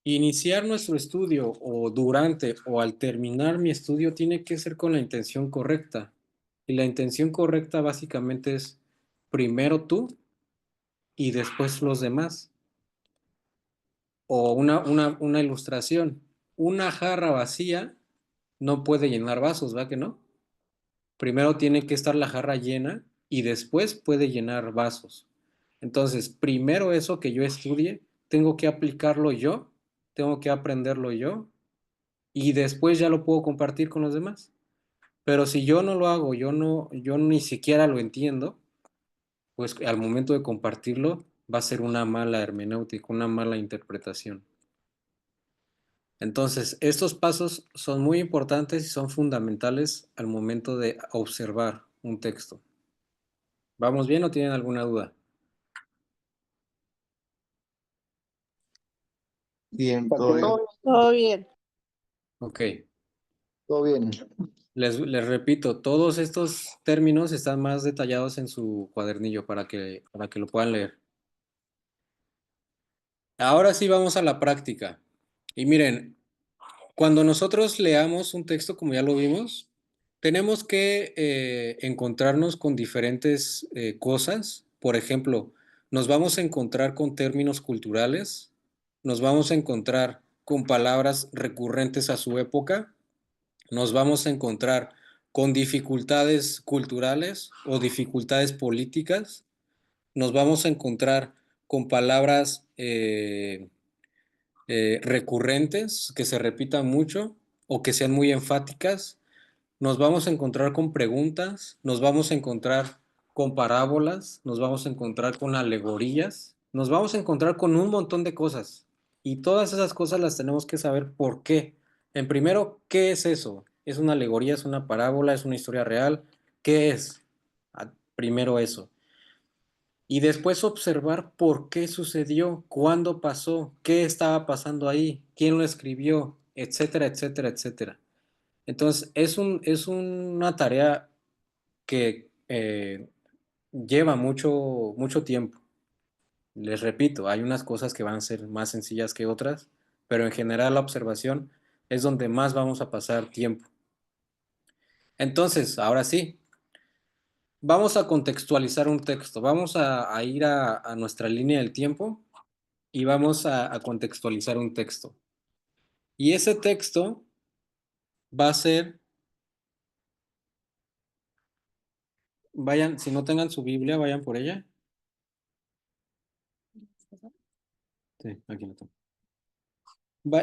Speaker 1: Iniciar nuestro estudio o durante o al terminar mi estudio tiene que ser con la intención correcta. Y la intención correcta básicamente es primero tú y después los demás. O una ilustración. Una jarra vacía no puede llenar vasos, ¿va que no? Primero tiene que estar la jarra llena y después puede llenar vasos. Entonces, primero eso que yo estudie, tengo que aplicarlo yo, tengo que aprenderlo yo y después ya lo puedo compartir con los demás. Pero si yo no lo hago, yo ni siquiera lo entiendo, pues al momento de compartirlo va a ser una mala hermenéutica, una mala interpretación. Entonces, estos pasos son muy importantes y son fundamentales al momento de observar un texto. ¿Vamos bien o tienen alguna duda?
Speaker 11: Bien, todo bien.
Speaker 12: Todo bien.
Speaker 1: Ok.
Speaker 5: Todo bien.
Speaker 1: Les repito, todos estos términos están más detallados en su cuadernillo para que lo puedan leer. Ahora sí vamos a la práctica. Y miren, cuando nosotros leamos un texto, como ya lo vimos, tenemos que encontrarnos con diferentes cosas. Por ejemplo, nos vamos a encontrar con términos culturales, nos vamos a encontrar con palabras recurrentes a su época, nos vamos a encontrar con dificultades culturales o dificultades políticas, nos vamos a encontrar con palabras recurrentes que se repitan mucho o que sean muy enfáticas. Nos vamos a encontrar con preguntas, nos vamos a encontrar con parábolas, nos vamos a encontrar con alegorías, nos vamos a encontrar con un montón de cosas. Y todas esas cosas las tenemos que saber por qué. En primero, ¿qué es eso? ¿Es una alegoría? ¿Es una parábola? ¿Es una historia real? ¿Qué es? Primero eso. Y después observar por qué sucedió, cuándo pasó, qué estaba pasando ahí, quién lo escribió, etcétera, etcétera, etcétera. Entonces, es una tarea que lleva mucho tiempo. Les repito, hay unas cosas que van a ser más sencillas que otras, pero en general la observación es donde más vamos a pasar tiempo. Entonces, ahora sí, Vamos a contextualizar un texto. Vamos a ir a nuestra línea del tiempo y vamos a contextualizar un texto. Y ese texto va a ser, vayan, si no tengan su Biblia, vayan por ella. Sí, aquí lo tengo.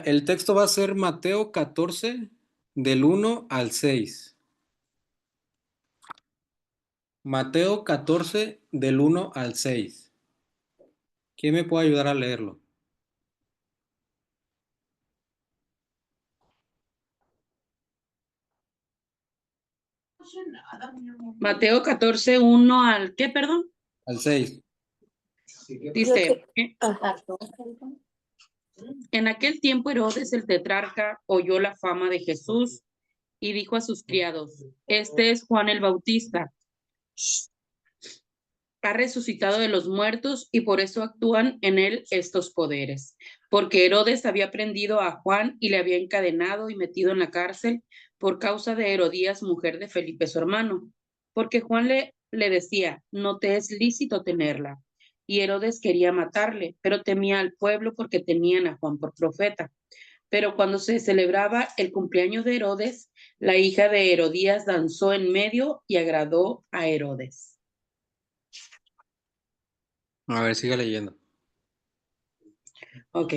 Speaker 1: El texto va a ser Mateo 14, del 1 al 6. Mateo 14, del 1 al 6. ¿Quién me puede ayudar a leerlo?
Speaker 8: Mateo 14, 1 al, ¿qué, perdón?
Speaker 1: Al 6.
Speaker 8: Dice, en aquel tiempo Herodes el tetrarca oyó la fama de Jesús y dijo a sus criados, este es Juan el Bautista. Ha resucitado de los muertos y por eso actúan en él estos poderes. Porque Herodes había prendido a Juan y le había encadenado y metido en la cárcel por causa de Herodías, mujer de Felipe su hermano. Porque Juan le decía, no te es lícito tenerla. Y Herodes quería matarle, pero temía al pueblo porque tenían a Juan por profeta. Pero cuando se celebraba el cumpleaños de Herodes, la hija de Herodías danzó en medio y agradó a Herodes.
Speaker 1: A ver, siga leyendo.
Speaker 8: Ok.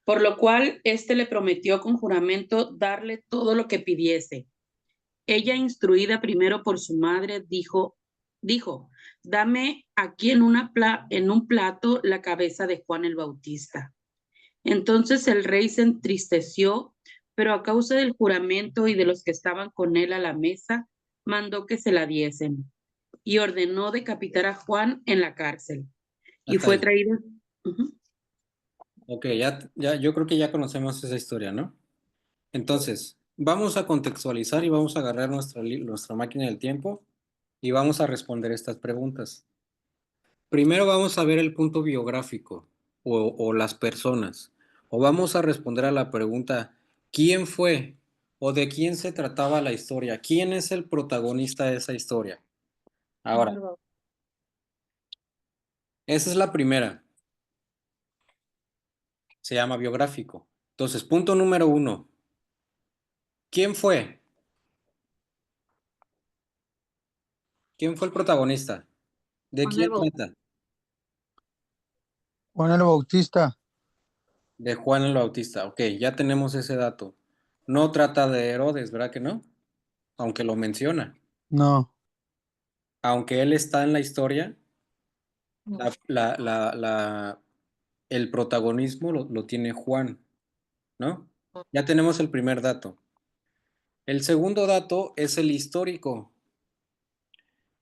Speaker 8: Por lo cual, éste le prometió con juramento darle todo lo que pidiese. Ella, instruida primero por su madre, dijo, dame aquí en un plato la cabeza de Juan el Bautista. Entonces el rey se entristeció, pero a causa del juramento y de los que estaban con él a la mesa, mandó que se la diesen y ordenó decapitar a Juan en la cárcel. Y
Speaker 1: Hasta
Speaker 8: fue
Speaker 1: ahí.
Speaker 8: traído.
Speaker 1: Ok, yo creo que ya conocemos esa historia, ¿no? Entonces, vamos a contextualizar y vamos a agarrar nuestra máquina del tiempo y vamos a responder estas preguntas. Primero vamos a ver el punto biográfico o las personas. O vamos a responder a la pregunta, ¿quién fue o de quién se trataba la historia? ¿Quién es el protagonista de esa historia? Ahora, esa es la primera. Se llama biográfico. Entonces, punto número 1. ¿Quién fue? ¿Quién fue el protagonista? ¿De
Speaker 2: Juan
Speaker 1: quién
Speaker 2: el Bautista.
Speaker 1: trata?
Speaker 10: Juan el Bautista.
Speaker 1: De Juan el Bautista. Ok, ya tenemos ese dato. No trata de Herodes, ¿verdad que no? Aunque lo menciona.
Speaker 10: No.
Speaker 1: Aunque él está en la historia,
Speaker 2: No.
Speaker 1: el protagonismo lo tiene Juan, ¿no? Ya tenemos el primer dato. El segundo dato es el histórico.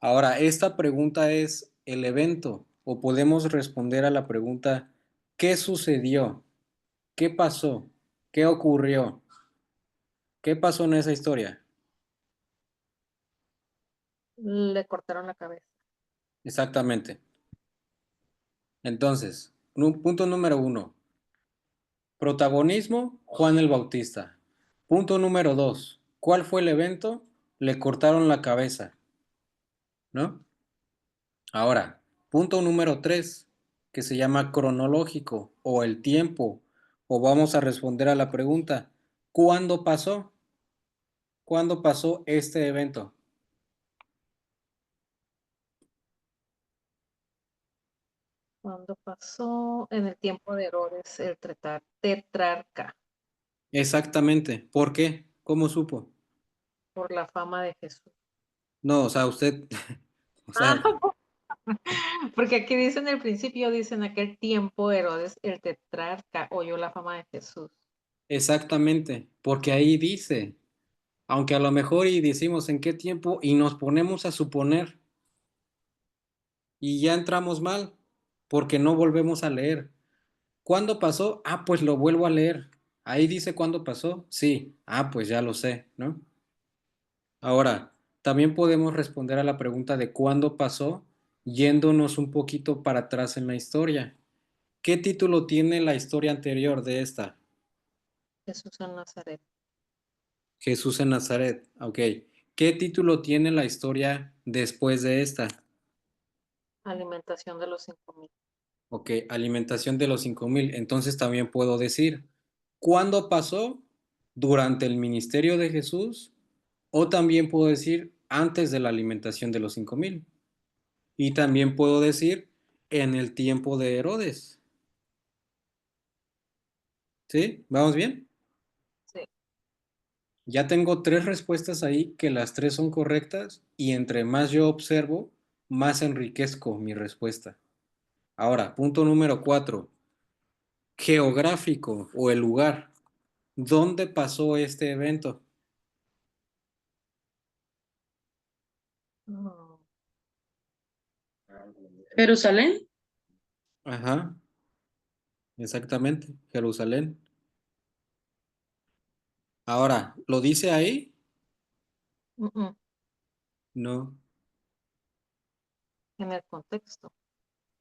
Speaker 1: Ahora, esta pregunta es el evento, o podemos responder a la pregunta, ¿qué sucedió? ¿Qué pasó? ¿Qué ocurrió? ¿Qué pasó en esa historia?
Speaker 2: Le cortaron la cabeza.
Speaker 1: Exactamente. Entonces, punto número 1. Protagonismo, Juan el Bautista. Punto número 2. ¿Cuál fue el evento? Le cortaron la cabeza, ¿no? Ahora, punto número 3, que se llama cronológico o el tiempo, o vamos a responder a la pregunta, ¿cuándo pasó? ¿Cuándo pasó este evento?
Speaker 2: Cuando pasó en el tiempo de Herodes, el tetrarca,
Speaker 1: Exactamente. ¿Por qué? ¿Cómo supo?
Speaker 2: por la fama de Jesús.
Speaker 1: No, o sea, usted, o sea,
Speaker 2: Porque aquí dice en el principio, dice en aquel tiempo Herodes, el tetrarca, oyó la fama de Jesús.
Speaker 1: exactamente, porque ahí dice, aunque a lo mejor y decimos en qué tiempo y nos ponemos a suponer y ya entramos mal, porque no volvemos a leer. ¿Cuándo pasó? Ah, pues lo vuelvo a leer. Ahí dice cuándo pasó. Sí. Ah, pues ya lo sé, ¿no? Ahora, también podemos responder a la pregunta de cuándo pasó yéndonos un poquito para atrás en la historia. ¿Qué título tiene la historia anterior de esta?
Speaker 2: Jesús en Nazaret.
Speaker 1: Jesús en Nazaret. Ok. ¿Qué título tiene la historia después de esta?
Speaker 2: Alimentación de los 5,000.
Speaker 1: Ok, alimentación de los 5,000. Entonces también puedo decir, ¿cuándo pasó? ¿Durante el ministerio de Jesús? O también puedo decir, antes de la alimentación de los 5,000. Y también puedo decir, en el tiempo de Herodes. ¿Sí? ¿Vamos bien?
Speaker 2: Sí.
Speaker 1: Ya tengo 3 respuestas ahí, que las 3 son correctas, y entre más yo observo, más enriquezco mi respuesta. Ahora, punto número 4. Geográfico o el lugar. ¿Dónde pasó este evento?
Speaker 2: Mm,
Speaker 8: Jerusalén.
Speaker 1: Ajá, exactamente, Jerusalén. Ahora, ¿lo dice ahí?
Speaker 2: mm, mm,
Speaker 1: No,
Speaker 2: En el contexto.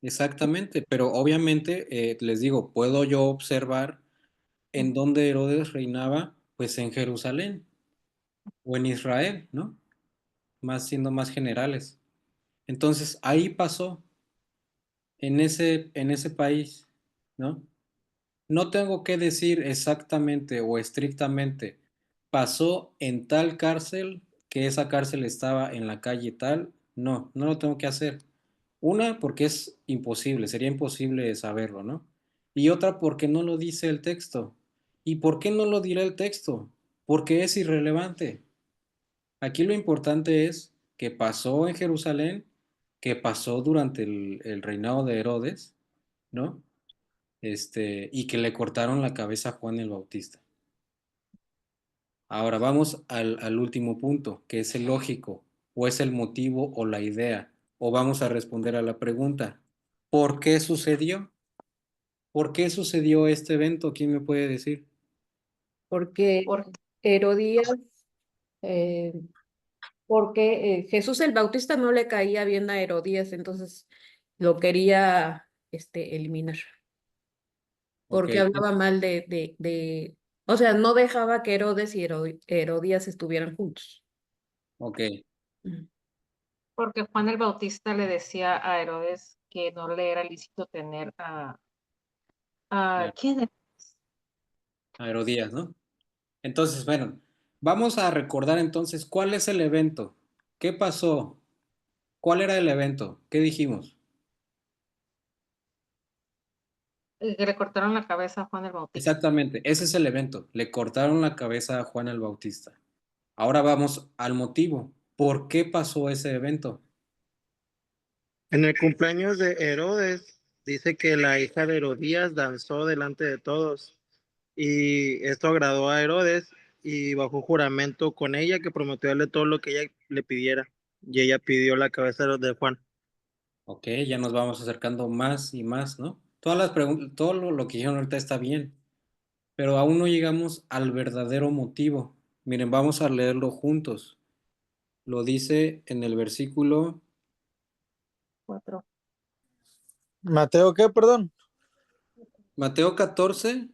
Speaker 1: exactamente, pero obviamente les digo, puedo yo observar en dónde Herodes reinaba, pues en Jerusalén o en Israel, ¿no? Más siendo más generales. Entonces, ahí pasó, en ese país, ¿no? No tengo que decir exactamente o estrictamente, pasó en tal cárcel, que esa cárcel estaba en la calle tal. No, no lo tengo que hacer. Una, porque es imposible, sería imposible saberlo, ¿no? Y otra, porque no lo dice el texto. ¿Y por qué no lo dirá el texto? Porque es irrelevante. Aquí lo importante es que pasó en Jerusalén, que pasó durante el reinado de Herodes, ¿no? Y que le cortaron la cabeza a Juan el Bautista. Ahora vamos al último punto, que es el lógico, o es el motivo o la idea, o vamos a responder a la pregunta, ¿por qué sucedió? ¿Por qué sucedió este evento? ¿Quién me puede decir?
Speaker 7: Porque Herodías, eh, porque Jesús el Bautista no le caía bien a Herodías, entonces lo quería eliminar,
Speaker 1: Ok,
Speaker 7: porque hablaba mal o sea, no dejaba que Herodes y Herodías estuvieran juntos.
Speaker 1: ok,
Speaker 7: Mm.
Speaker 2: Porque Juan el Bautista le decía a Herodes que no le era lícito tener ¿quién es?
Speaker 1: a Herodías, ¿no? Entonces, bueno, vamos a recordar entonces cuál es el evento, qué pasó, cuál era el evento, qué dijimos.
Speaker 2: Que le cortaron la cabeza a Juan el Bautista.
Speaker 1: Exactamente, ese es el evento. Le cortaron la cabeza a Juan el Bautista. Ahora vamos al motivo. ¿Por qué pasó ese evento?
Speaker 9: En el cumpleaños de Herodes, dice que la hija de Herodías danzó delante de todos y esto agradó a Herodes y bajo juramento con ella que prometió darle todo lo que ella le pidiera y ella pidió la cabeza de Juan.
Speaker 1: Ok, ya nos vamos acercando más y más, ¿no? Todas las preguntas, todo lo que dijeron ahorita está bien, pero aún no llegamos al verdadero motivo. Miren, vamos a leerlo juntos. Lo dice en el versículo
Speaker 2: 4.
Speaker 10: Mateo, ¿qué? Perdón.
Speaker 1: Mateo 14,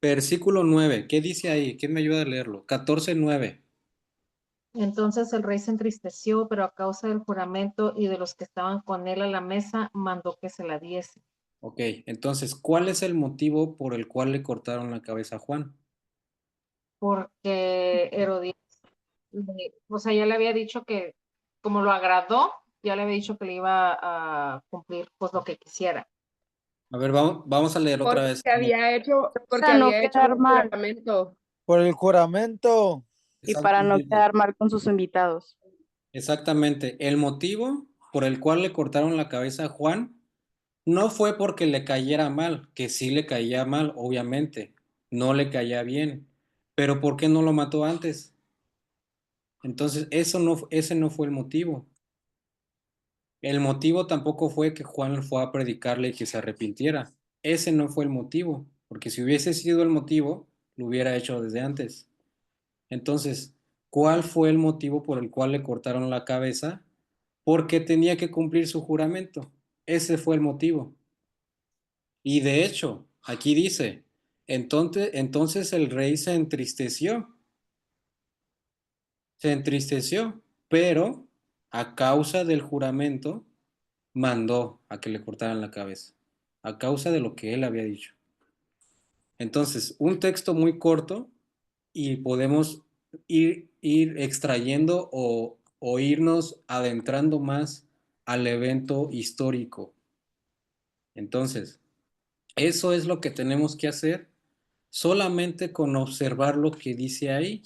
Speaker 1: versículo 9. ¿Qué dice ahí? ¿Quién me ayuda a leerlo? 14:9.
Speaker 2: Entonces el rey se entristeció, pero a causa del juramento y de los que estaban con él a la mesa, mandó que se la diese.
Speaker 1: Ok, entonces, ¿cuál es el motivo por el cual le cortaron la cabeza a Juan?
Speaker 2: Porque Herodías, o sea, ya le había dicho que, como lo agradó, ya le había dicho que le iba a cumplir pues lo que quisiera.
Speaker 1: A ver, vamos a leer otra vez.
Speaker 7: Porque
Speaker 3: no
Speaker 7: había hecho
Speaker 3: quedar
Speaker 7: un
Speaker 3: mal.
Speaker 7: juramento.
Speaker 10: Por el juramento.
Speaker 3: Y para no
Speaker 1: Exactamente.
Speaker 3: quedar mal con sus invitados.
Speaker 1: Exactamente. El motivo por el cual le cortaron la cabeza a Juan no fue porque le cayera mal, que sí le caía mal, obviamente. No le caía bien. Pero ¿por qué no lo mató antes? Entonces, ese no fue el motivo. El motivo tampoco fue que Juan fue a predicarle y que se arrepintiera. Ese no fue el motivo, porque si hubiese sido el motivo, lo hubiera hecho desde antes. Entonces, ¿cuál fue el motivo por el cual le cortaron la cabeza? Porque tenía que cumplir su juramento. Ese fue el motivo. Y de hecho, aquí dice, entonces el rey se entristeció. Se entristeció, pero a causa del juramento mandó a que le cortaran la cabeza, a causa de lo que él había dicho. Entonces, un texto muy corto y podemos ir extrayendo o irnos adentrando más al evento histórico. Entonces, eso es lo que tenemos que hacer solamente con observar lo que dice ahí,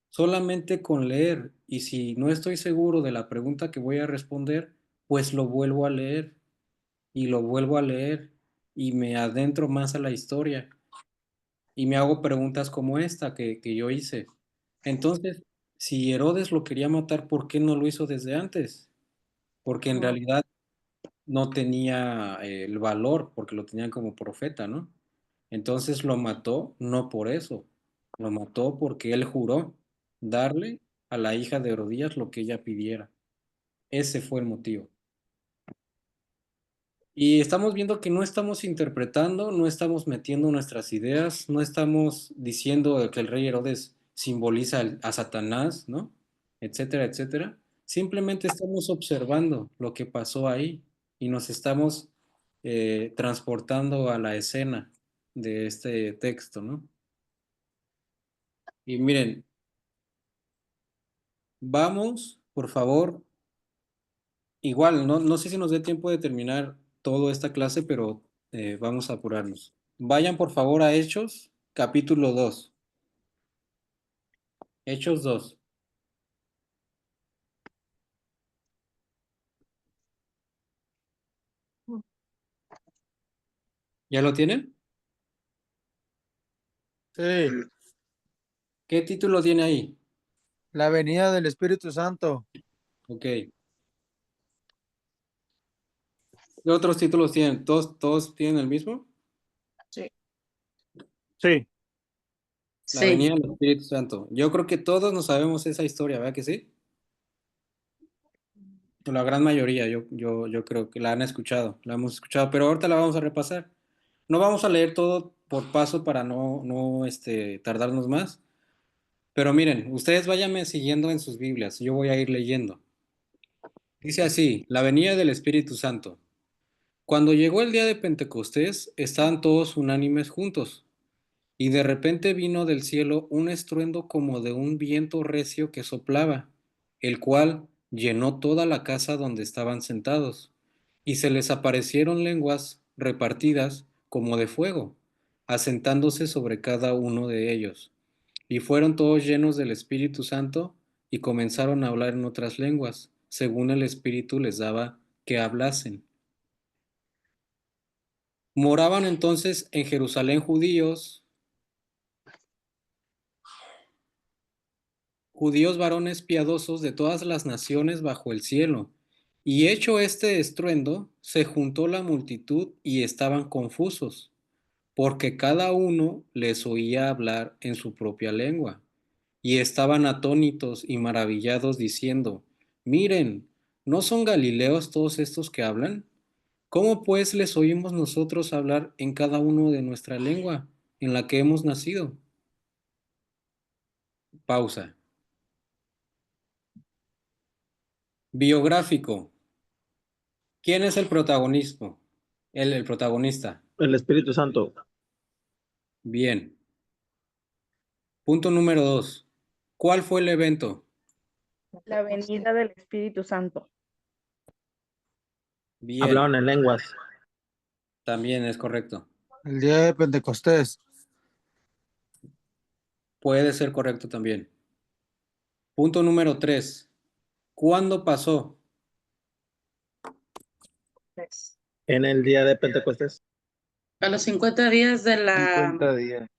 Speaker 1: solamente con leer. Y si no estoy seguro de la pregunta que voy a responder, pues lo vuelvo a leer y lo vuelvo a leer y me adentro más a la historia y me hago preguntas como esta que yo hice. Entonces, si Herodes lo quería matar, ¿por qué no lo hizo desde antes? Porque en realidad no tenía el valor, porque lo tenían como profeta, ¿no? Entonces lo mató no por eso, lo mató porque él juró darle a la hija de Herodías lo que ella pidiera. Ese fue el motivo. Y estamos viendo que no estamos interpretando, no estamos metiendo nuestras ideas, no estamos diciendo que el rey Herodes simboliza a Satanás, ¿no? Etcétera, etcétera. Simplemente estamos observando lo que pasó ahí y nos estamos transportando a la escena de este texto, ¿no? Y miren, vamos, por favor, igual, no sé si nos dé tiempo de terminar toda esta clase, pero vamos a apurarnos. Vayan, por favor, a Hechos, capítulo 2. Hechos 2. ¿Ya lo tienen?
Speaker 10: Sí.
Speaker 1: ¿Qué título tiene ahí?
Speaker 10: La venida del Espíritu Santo.
Speaker 1: Ok. ¿Qué otros títulos tienen? ¿Todos tienen el mismo?
Speaker 2: Sí.
Speaker 10: Sí.
Speaker 1: La venida del Espíritu Santo. Yo creo que todos nos sabemos esa historia, ¿verdad que sí? La gran mayoría, yo creo que la han escuchado, la hemos escuchado, pero ahorita la vamos a repasar. No vamos a leer todo por paso para no tardarnos más, pero miren, ustedes váyanme siguiendo en sus Biblias, yo voy a ir leyendo. Dice así, la venida del Espíritu Santo. Cuando llegó el día de Pentecostés, estaban todos unánimes juntos. Y de repente vino del cielo un estruendo como de un viento recio que soplaba, el cual llenó toda la casa donde estaban sentados, y se les aparecieron lenguas repartidas como de fuego, asentándose sobre cada uno de ellos. Y fueron todos llenos del Espíritu Santo y comenzaron a hablar en otras lenguas, según el Espíritu les daba que hablasen. Moraban entonces en Jerusalén judíos varones piadosos de todas las naciones bajo el cielo. Y hecho este estruendo, se juntó la multitud y estaban confusos, porque cada uno les oía hablar en su propia lengua. Y estaban atónitos y maravillados diciendo, miren, ¿no son galileos todos estos que hablan? ¿Cómo pues les oímos nosotros hablar en cada uno de nuestra lengua, en la que hemos nacido? Pausa. Biográfico. ¿Quién es el protagonista? El protagonista.
Speaker 9: El Espíritu Santo.
Speaker 1: Bien. Punto número 2. ¿Cuál fue el evento?
Speaker 3: La venida del Espíritu Santo.
Speaker 1: Bien.
Speaker 9: Hablaban en lenguas.
Speaker 1: También es correcto.
Speaker 10: El día de Pentecostés.
Speaker 1: Puede ser correcto también. Punto número 3. ¿Cuándo pasó?
Speaker 9: En el día de Pentecostés.
Speaker 8: A los 50 días de la...
Speaker 11: 50 días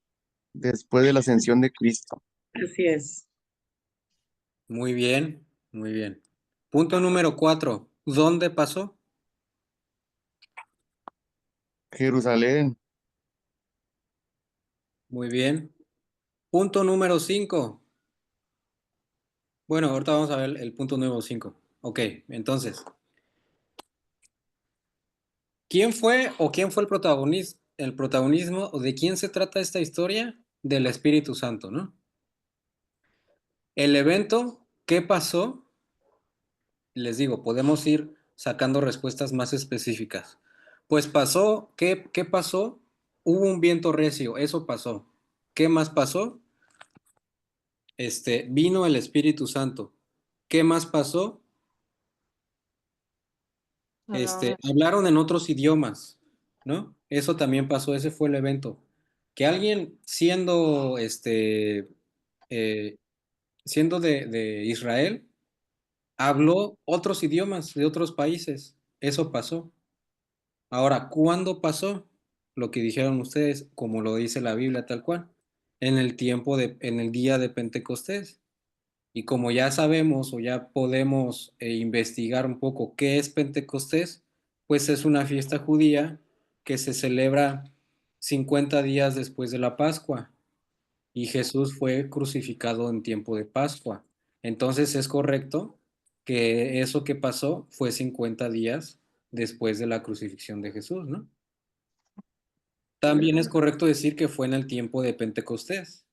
Speaker 11: después de la ascensión de Cristo.
Speaker 8: Así es.
Speaker 1: Muy bien, muy bien. Punto número 4. ¿Dónde pasó?
Speaker 11: Jerusalén.
Speaker 1: Muy bien. Punto número 5. Bueno, ahorita vamos a ver el punto número 5. Ok, entonces, ¿quién fue o quién fue el protagonismo o de quién se trata esta historia? Del Espíritu Santo, ¿no? El evento, ¿qué pasó? Les digo, podemos ir sacando respuestas más específicas. Pues pasó, ¿qué pasó? Hubo un viento recio, eso pasó. ¿Qué más pasó? Vino el Espíritu Santo. ¿Qué más pasó? Hablaron en otros idiomas, ¿no? Eso también pasó, ese fue el evento. Que alguien eh, siendo de Israel, habló otros idiomas de otros países. Eso pasó. Ahora, ¿cuándo pasó? Lo que dijeron ustedes, como lo dice la Biblia tal cual, en el día de Pentecostés. Y como ya sabemos o ya podemos investigar un poco qué es Pentecostés, pues es una fiesta judía que se celebra 50 días después de la Pascua y Jesús fue crucificado en tiempo de Pascua. Entonces es correcto que eso que pasó fue 50 días después de la crucifixión de Jesús, ¿no? También es correcto decir que fue en el tiempo de Pentecostés.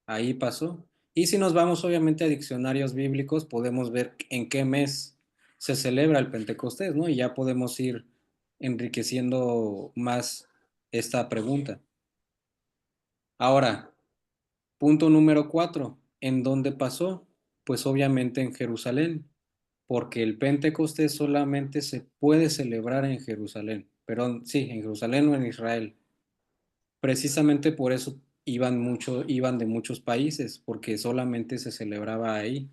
Speaker 1: Ahí pasó. Y si nos vamos obviamente a diccionarios bíblicos, podemos ver en qué mes se celebra el Pentecostés, ¿no? Y ya podemos ir enriqueciendo más esta pregunta. Ahora, punto número 4. ¿En dónde pasó? Pues obviamente en Jerusalén, porque el Pentecostés solamente se puede celebrar en Jerusalén. Perdón, sí, en Jerusalén o en Israel. Precisamente por eso iban de muchos países, porque solamente se celebraba ahí.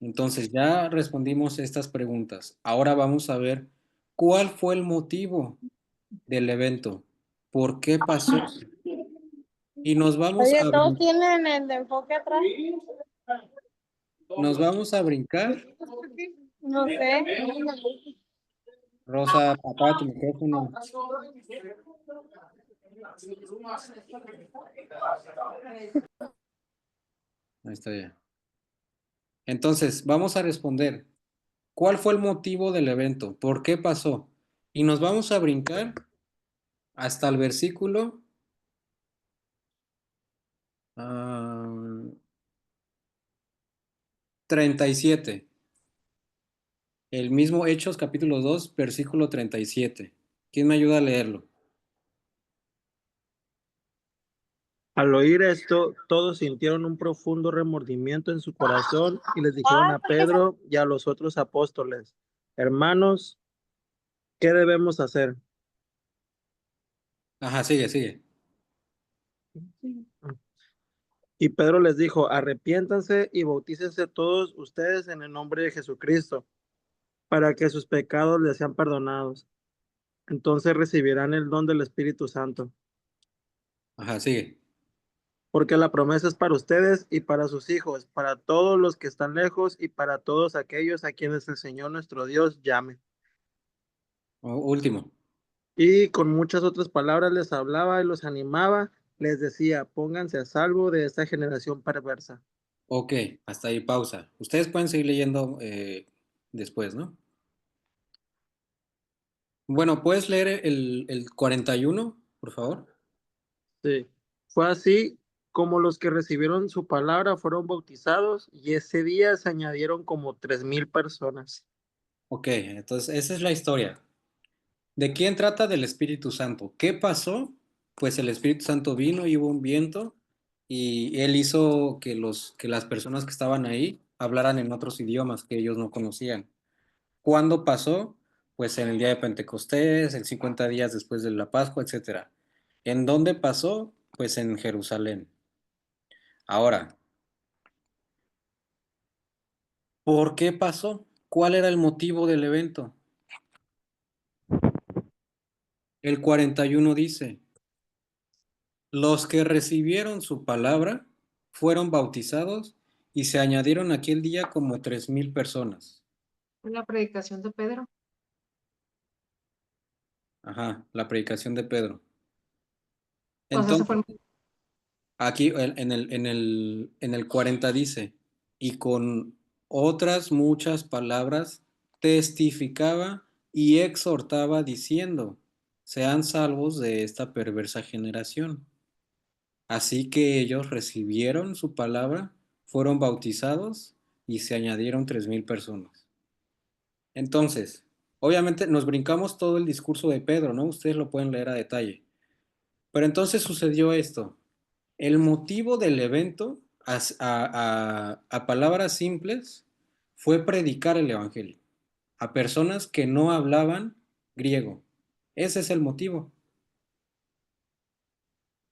Speaker 1: Entonces ya respondimos estas preguntas. Ahora vamos a ver cuál fue el motivo del evento, por qué pasó. Y
Speaker 12: Oye, ¿todos tienen el de enfoque atrás?
Speaker 1: nos vamos a brincar.
Speaker 12: No sé.
Speaker 1: Rosa, apaga tu micrófono. Ahí está ya. Entonces, vamos a responder. ¿Cuál fue el motivo del evento? ¿Por qué pasó? Y nos vamos a brincar hasta el versículo 37. El mismo Hechos capítulo 2, versículo 37. ¿Quién me ayuda a leerlo?
Speaker 9: Al oír esto, todos sintieron un profundo remordimiento en su corazón y les dijeron a Pedro y a los otros apóstoles, hermanos, ¿qué debemos hacer?
Speaker 1: Ajá, sigue.
Speaker 9: Y Pedro les dijo, arrepiéntanse y bautícense todos ustedes en el nombre de Jesucristo, para que sus pecados les sean perdonados. Entonces recibirán el don del Espíritu Santo.
Speaker 1: Ajá, sigue.
Speaker 9: Porque la promesa es para ustedes y para sus hijos, para todos los que están lejos y para todos aquellos a quienes el Señor nuestro Dios llame.
Speaker 1: Último.
Speaker 9: Y con muchas otras palabras les hablaba y los animaba, les decía, pónganse a salvo de esta generación perversa.
Speaker 1: Ok, hasta ahí pausa. Ustedes pueden seguir leyendo después, ¿no? Bueno, ¿puedes leer el 41, por favor?
Speaker 9: Sí. Fue así como los que recibieron su palabra fueron bautizados y ese día se añadieron como 3,000 personas.
Speaker 1: Ok, entonces esa es la historia. ¿De quién trata? Del Espíritu Santo. ¿Qué pasó? Pues el Espíritu Santo vino y hubo un viento y él hizo que las personas que estaban ahí hablaran en otros idiomas que ellos no conocían. ¿Cuándo pasó? Pues en el día de Pentecostés, en 50 días después de la Pascua, etcétera. ¿En dónde pasó? Pues en Jerusalén. Ahora, ¿por qué pasó? ¿Cuál era el motivo del evento? El 41 dice, los que recibieron su palabra fueron bautizados y se añadieron aquel día como 3,000 personas.
Speaker 2: La predicación de Pedro.
Speaker 1: Ajá, la predicación de Pedro.
Speaker 2: Pues eso
Speaker 1: Entonces,
Speaker 2: fue.
Speaker 1: aquí en el 40 dice, y con otras muchas palabras testificaba y exhortaba diciendo, sean salvos de esta perversa generación. Así que ellos recibieron su palabra, fueron bautizados y se añadieron 3,000 personas. Entonces, obviamente nos brincamos todo el discurso de Pedro, ¿no? Ustedes lo pueden leer a detalle. Pero entonces sucedió esto. El motivo del evento, a palabras simples, fue predicar el Evangelio a personas que no hablaban griego. Ese es el motivo.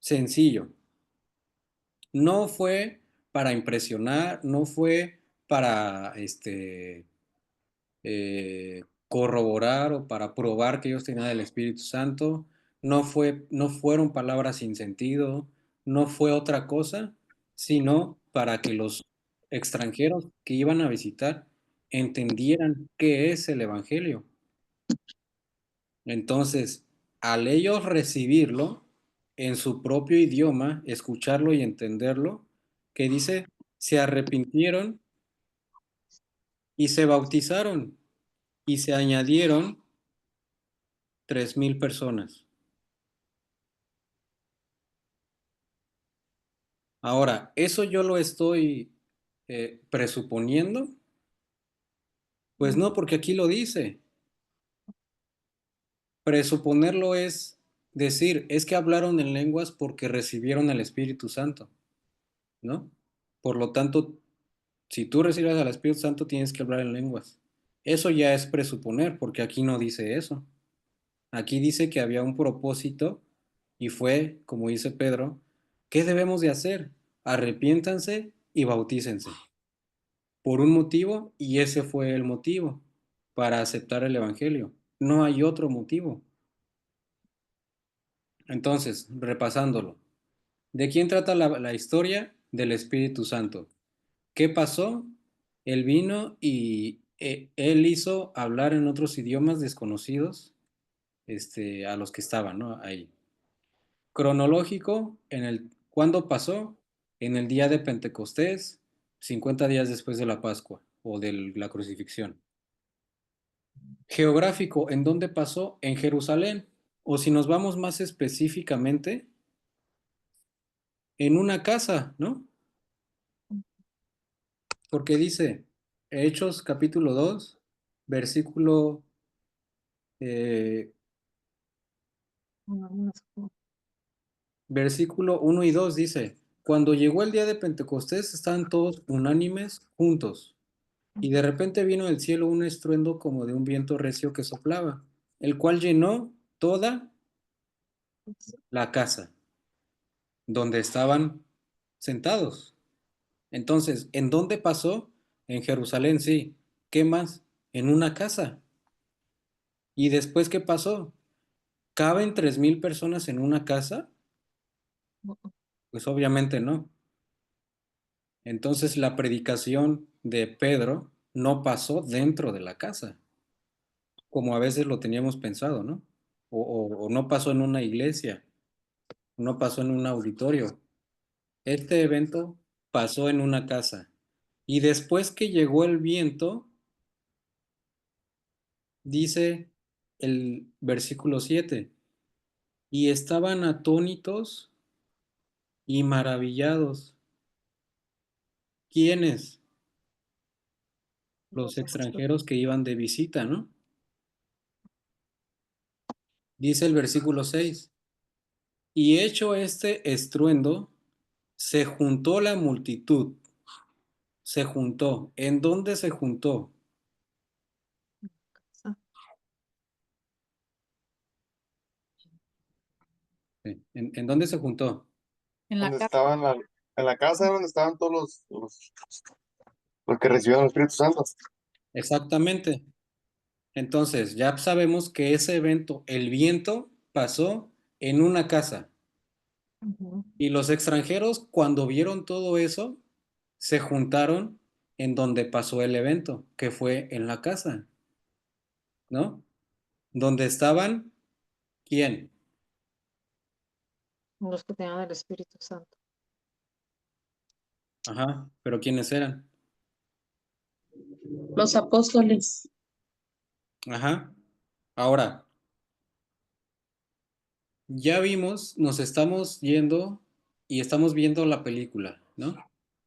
Speaker 1: Sencillo. No fue para impresionar, no fue para corroborar o para probar que ellos tenían el Espíritu Santo, no fueron palabras sin sentido, no fue otra cosa, sino para que los extranjeros que iban a visitar entendieran qué es el Evangelio. Entonces, al ellos recibirlo en su propio idioma, escucharlo y entenderlo, que dice, se arrepintieron y se bautizaron y se añadieron 3,000 personas. Ahora, ¿eso yo lo estoy presuponiendo? Pues no, porque aquí lo dice. Presuponerlo es decir, es que hablaron en lenguas porque recibieron el Espíritu Santo, ¿no? Por lo tanto, si tú recibes al Espíritu Santo, tienes que hablar en lenguas. Eso ya es presuponer, porque aquí no dice eso. Aquí dice que había un propósito y fue, como dice Pedro, ¿qué debemos de hacer? Arrepiéntanse y bautícense. Por un motivo, y ese fue el motivo para aceptar el Evangelio. No hay otro motivo. Entonces, repasándolo, ¿de quién trata la historia? Del Espíritu Santo. ¿Qué pasó? Él vino y él hizo hablar en otros idiomas desconocidos a los que estaban, ¿no? Ahí. Cronológico, ¿cuándo pasó? En el día de Pentecostés, 50 días después de la Pascua o de la crucifixión. Geográfico, ¿en dónde pasó? En Jerusalén. O si nos vamos más específicamente, en una casa, ¿no? Porque dice, Hechos capítulo 2, versículo versículo 1 y 2 dice, cuando llegó el día de Pentecostés estaban todos unánimes juntos, y de repente vino del cielo un estruendo como de un viento recio que soplaba, el cual llenó toda la casa donde estaban sentados. Entonces, ¿en dónde pasó? En Jerusalén, sí. ¿Qué más? En una casa. ¿Y después qué pasó? ¿Caben 3,000 personas en una casa? Pues obviamente no. Entonces la predicación de Pedro no pasó dentro de la casa, como a veces lo teníamos pensado, ¿no? O no pasó en una iglesia, no pasó en un auditorio. Este evento pasó en una casa. Y después que llegó el viento, dice el versículo 7, y estaban atónitos y maravillados. ¿Quiénes? Los extranjeros que iban de visita, ¿no? Dice el versículo 6, y hecho este estruendo, se juntó la multitud. Se juntó. ¿En dónde se juntó? ¿En dónde se juntó?
Speaker 11: Donde estaban en la casa donde estaban todos los que recibieron el Espíritu Santo.
Speaker 1: Exactamente. Entonces, ya sabemos que ese evento, el viento, pasó en una casa. Y los extranjeros, cuando vieron todo eso, se juntaron en donde pasó el evento, que fue en la casa, ¿no? Donde estaban, ¿quién?
Speaker 2: Los que tenían el Espíritu Santo.
Speaker 1: Ajá, pero ¿quiénes eran?
Speaker 8: Los apóstoles.
Speaker 1: Ajá. Ahora, ya vimos, nos estamos yendo y estamos viendo la película, ¿no?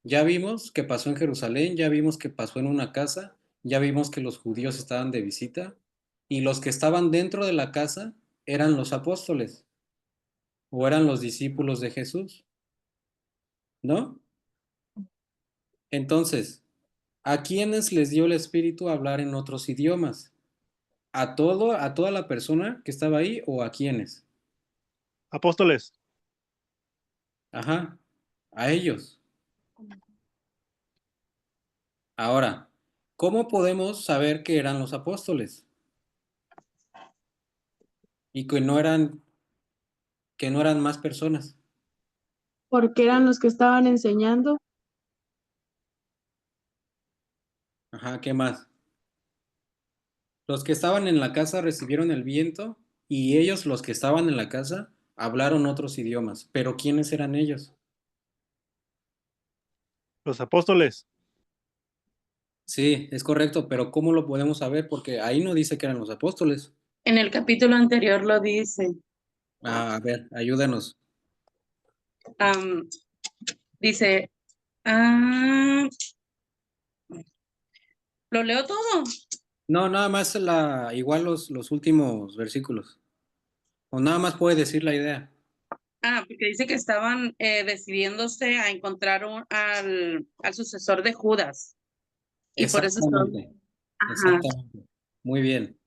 Speaker 1: Ya vimos que pasó en Jerusalén, ya vimos que pasó en una casa, ya vimos que los judíos estaban de visita y los que estaban dentro de la casa eran los apóstoles o eran los discípulos de Jesús, ¿no? Entonces, ¿a quiénes les dio el Espíritu a hablar en otros idiomas? A toda la persona que estaba ahí o a quiénes?
Speaker 13: Apóstoles.
Speaker 1: Ajá, a ellos. Ahora, ¿cómo podemos saber que eran los apóstoles y que no eran más personas?
Speaker 12: Porque eran los que estaban enseñando.
Speaker 1: Ajá, ¿qué más? Los que estaban en la casa recibieron el viento y ellos, los que estaban en la casa, hablaron otros idiomas. Pero ¿quiénes eran ellos?
Speaker 13: Los apóstoles.
Speaker 1: Sí, es correcto, pero ¿cómo lo podemos saber? Porque ahí no dice que eran los apóstoles.
Speaker 8: En el capítulo anterior lo dice.
Speaker 1: A ver, ayúdanos.
Speaker 8: Am, dice, ah, ¿lo leo todo?
Speaker 1: No, nada más igual los últimos versículos. O nada más puede decir la idea.
Speaker 8: Porque dice que estaban decidiéndose a encontrar al sucesor de Judas. Y por eso estaban.
Speaker 1: Exactamente,
Speaker 8: Ajá.
Speaker 1: exactamente. Muy bien.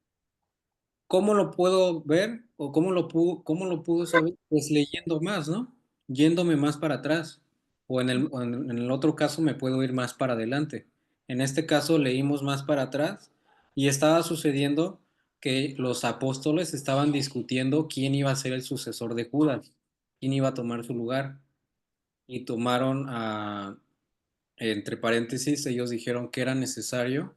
Speaker 1: ¿Cómo lo puedo ver o cómo lo pudo saber? Pues leyendo más, ¿no? Yéndome más para atrás. En el otro caso me puedo ir más para adelante. En este caso leímos más para atrás y estaba sucediendo que los apóstoles estaban discutiendo quién iba a ser el sucesor de Judas, quién iba a tomar su lugar. Y tomaron entre paréntesis, ellos dijeron que era necesario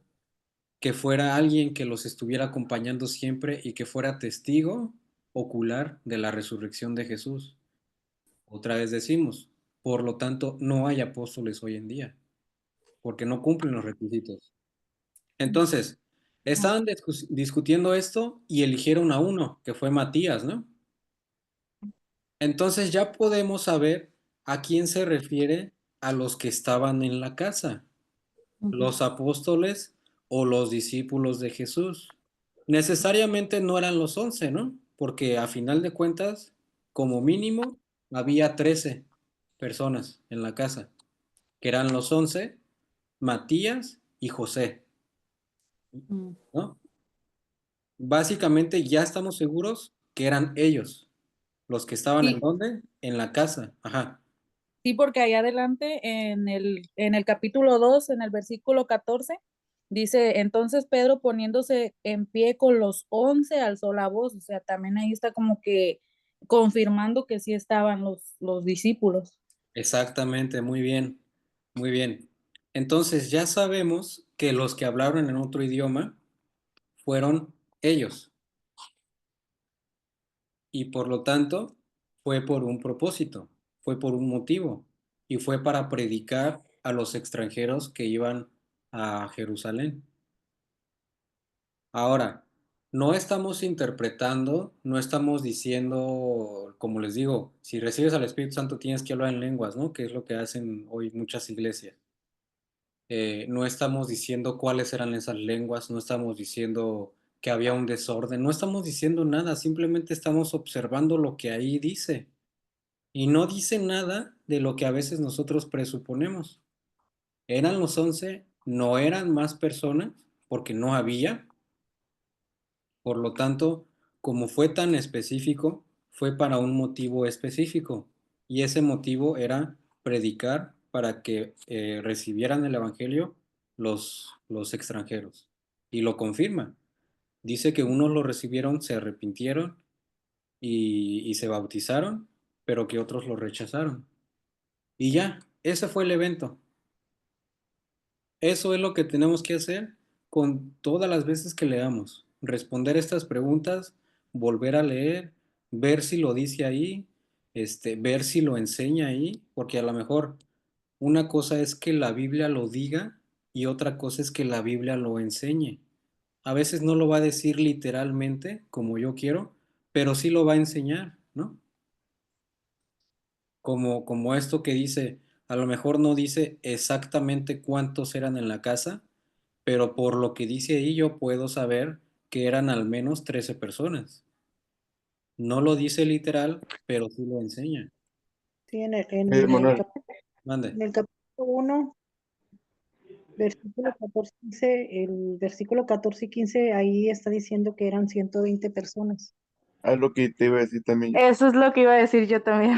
Speaker 1: que fuera alguien que los estuviera acompañando siempre y que fuera testigo ocular de la resurrección de Jesús. Otra vez decimos, por lo tanto, no hay apóstoles hoy en día, porque no cumplen los requisitos. Entonces, estaban discutiendo esto y eligieron a uno, que fue Matías, ¿no? Entonces ya podemos saber a quién se refiere a los que estaban en la casa. Los apóstoles o los discípulos de Jesús. Necesariamente no eran los 11, ¿no? Porque a final de cuentas, como mínimo, había 13 personas en la casa, que eran los 11, Matías y José, ¿no? Básicamente ya estamos seguros que eran ellos, los que estaban en
Speaker 14: Sí,
Speaker 1: dónde? En la casa, ajá.
Speaker 14: sí, porque ahí adelante en el capítulo 2 en el versículo 14 dice, entonces Pedro poniéndose en pie con los 11 alzó la voz, o sea, también ahí está como que confirmando que sí estaban los discípulos.
Speaker 1: Exactamente, muy bien, muy bien. Entonces ya sabemos que los que hablaron en otro idioma fueron ellos y por lo tanto fue por un propósito, fue por un motivo y fue para predicar a los extranjeros que iban a Jerusalén. Ahora, no estamos interpretando, no estamos diciendo, como les digo, si recibes al Espíritu Santo tienes que hablar en lenguas, ¿no? Que es lo que hacen hoy muchas iglesias. No estamos diciendo cuáles eran esas lenguas, no estamos diciendo que había un desorden, no estamos diciendo nada, simplemente estamos observando lo que ahí dice. Y no dice nada de lo que a veces nosotros presuponemos. Eran los 11, no eran más personas, porque no había. Por lo tanto, como fue tan específico, fue para un motivo específico. Y ese motivo era predicar para que recibieran el Evangelio los extranjeros. Y lo confirma. Dice que unos lo recibieron, se arrepintieron y se bautizaron, pero que otros lo rechazaron. Y ya, ese fue el evento. Eso es lo que tenemos que hacer con todas las veces que leamos. Responder estas preguntas, volver a leer, ver si lo dice ahí, ver si lo enseña ahí, porque a lo mejor una cosa es que la Biblia lo diga y otra cosa es que la Biblia lo enseñe. A veces no lo va a decir literalmente como yo quiero, pero sí lo va a enseñar, ¿no? como esto que dice, a lo mejor no dice exactamente cuántos eran en la casa, pero por lo que dice ahí yo puedo saber que eran al menos 13 personas. No lo dice literal, pero sí lo enseña.
Speaker 15: Sí, en
Speaker 11: Manuel,
Speaker 1: Mande.
Speaker 15: el capítulo 1, versículo 14, el versículo 14 y 15, ahí está diciendo que eran 120 personas.
Speaker 11: es lo que te iba a decir también.
Speaker 3: Eso es lo que iba a decir yo también.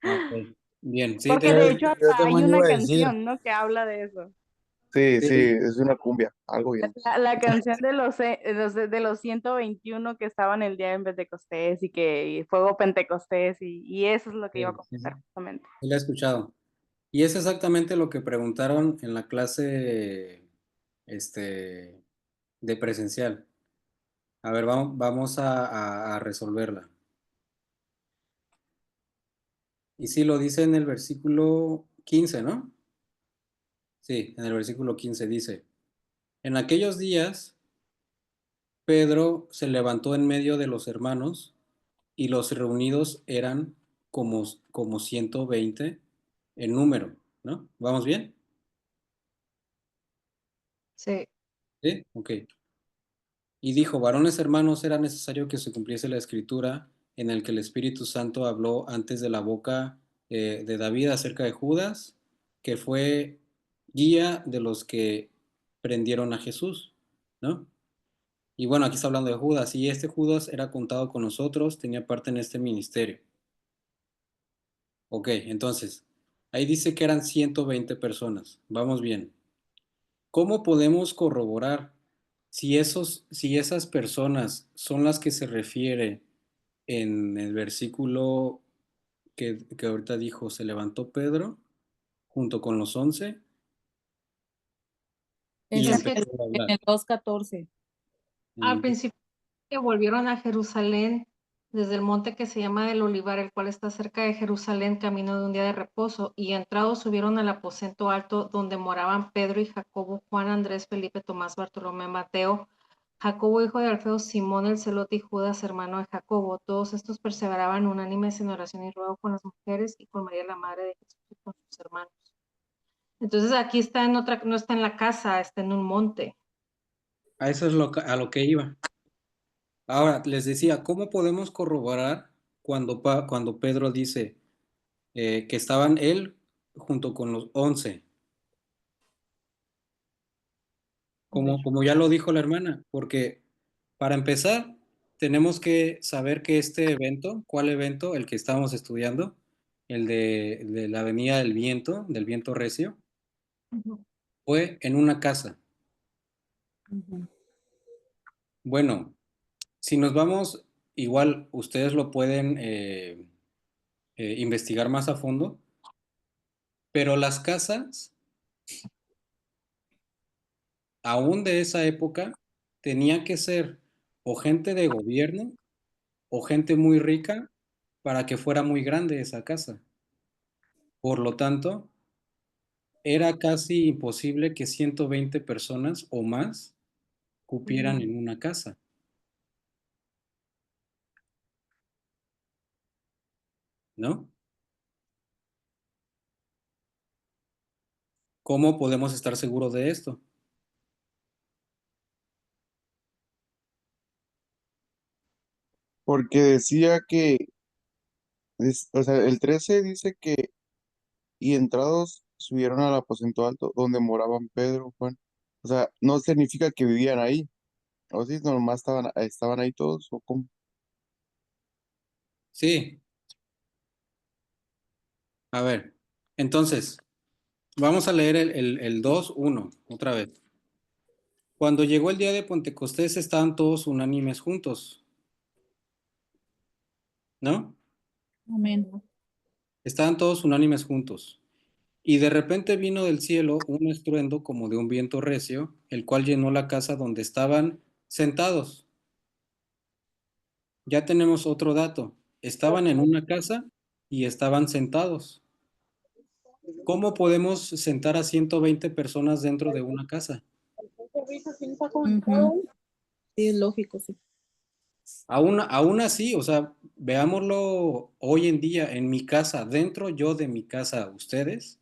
Speaker 1: Ok. Bien, sí,
Speaker 3: Porque de hecho
Speaker 10: Yo
Speaker 3: hasta hay
Speaker 10: también
Speaker 3: una
Speaker 10: iba a decir.
Speaker 3: canción, ¿no? Que habla de eso.
Speaker 11: Sí, sí,
Speaker 1: sí,
Speaker 11: es una cumbia, algo bien.
Speaker 3: La canción de los 121 que estaban el día en Pentecostés y que fuego Pentecostés y eso es lo que iba a
Speaker 1: sí,
Speaker 3: comentar justamente.
Speaker 1: sí lo he escuchado. Y es exactamente lo que preguntaron en la clase este, de presencial. A ver, vamos a resolverla. Y sí, lo dice en el versículo 15, ¿no? Sí, en el versículo 15 dice, en aquellos días Pedro se levantó en medio de los hermanos y los reunidos eran como 120 en número, ¿no? ¿Vamos bien?
Speaker 2: Sí.
Speaker 1: Sí, ok. Y dijo, varones hermanos, era necesario que se cumpliese la escritura en el que el Espíritu Santo habló antes de la boca de David acerca de Judas, que fue guía de los que prendieron a Jesús, ¿no? Y bueno, aquí está hablando de Judas, y este Judas era contado con nosotros, tenía parte en este ministerio. Ok, entonces, ahí dice que eran 120 personas, vamos bien. ¿Cómo podemos corroborar si esas personas son las que se refiere en el versículo que ahorita dijo, se levantó Pedro junto con los 11 y
Speaker 14: Es
Speaker 2: Es que
Speaker 1: empezó a
Speaker 14: en
Speaker 1: hablar?
Speaker 14: el 2:14.
Speaker 2: al principio que volvieron a Jerusalén desde el monte que se llama del Olivar, el cual está cerca de Jerusalén, camino de un día de reposo, y entrados subieron al aposento alto donde moraban Pedro y Jacobo, Juan, Andrés, Felipe, Tomás, Bartolomé, Mateo, Jacobo, hijo de Alfeo, Simón el celote y Judas, hermano de Jacobo. Todos estos perseveraban unánimes en oración y ruego con las mujeres y con María la madre de Jesús y con sus hermanos. Entonces aquí está en otra, no está en la casa, está en un monte.
Speaker 1: A eso es a lo que iba. Ahora, les decía, ¿cómo podemos corroborar cuando Pedro dice que estaban él junto con los 11? Como ya lo dijo la hermana, porque para empezar, tenemos que saber que este evento, ¿cuál evento? El que estábamos estudiando, el de la venida del viento recio, fue en una casa. Bueno, si nos vamos, igual ustedes lo pueden investigar más a fondo, pero las casas, aún de esa época, tenía que ser o gente de gobierno o gente muy rica para que fuera muy grande esa casa. Por lo tanto, era casi imposible que 120 personas o más cupieran en una casa, ¿no? ¿Cómo podemos estar seguros de esto?
Speaker 11: Porque decía que, o sea, el 13 dice que, y entrados subieron al aposento alto donde moraban Pedro, Juan. O sea, no significa que vivían ahí. O si nomás estaban ahí todos, o cómo.
Speaker 1: Sí, a ver, entonces, vamos a leer el 2:1 otra vez. Cuando llegó el día de Pentecostés estaban todos unánimes juntos, ¿no?
Speaker 14: Amén.
Speaker 1: Estaban todos unánimes juntos. Y de repente vino del cielo un estruendo como de un viento recio, el cual llenó la casa donde estaban sentados. Ya tenemos otro dato. Estaban en una casa y estaban sentados. ¿Cómo podemos sentar a 120 personas dentro de una casa?
Speaker 14: Ujú. Sí, es lógico, sí.
Speaker 1: Aún así, o sea, veámoslo hoy en día en mi casa, dentro yo de mi casa, ustedes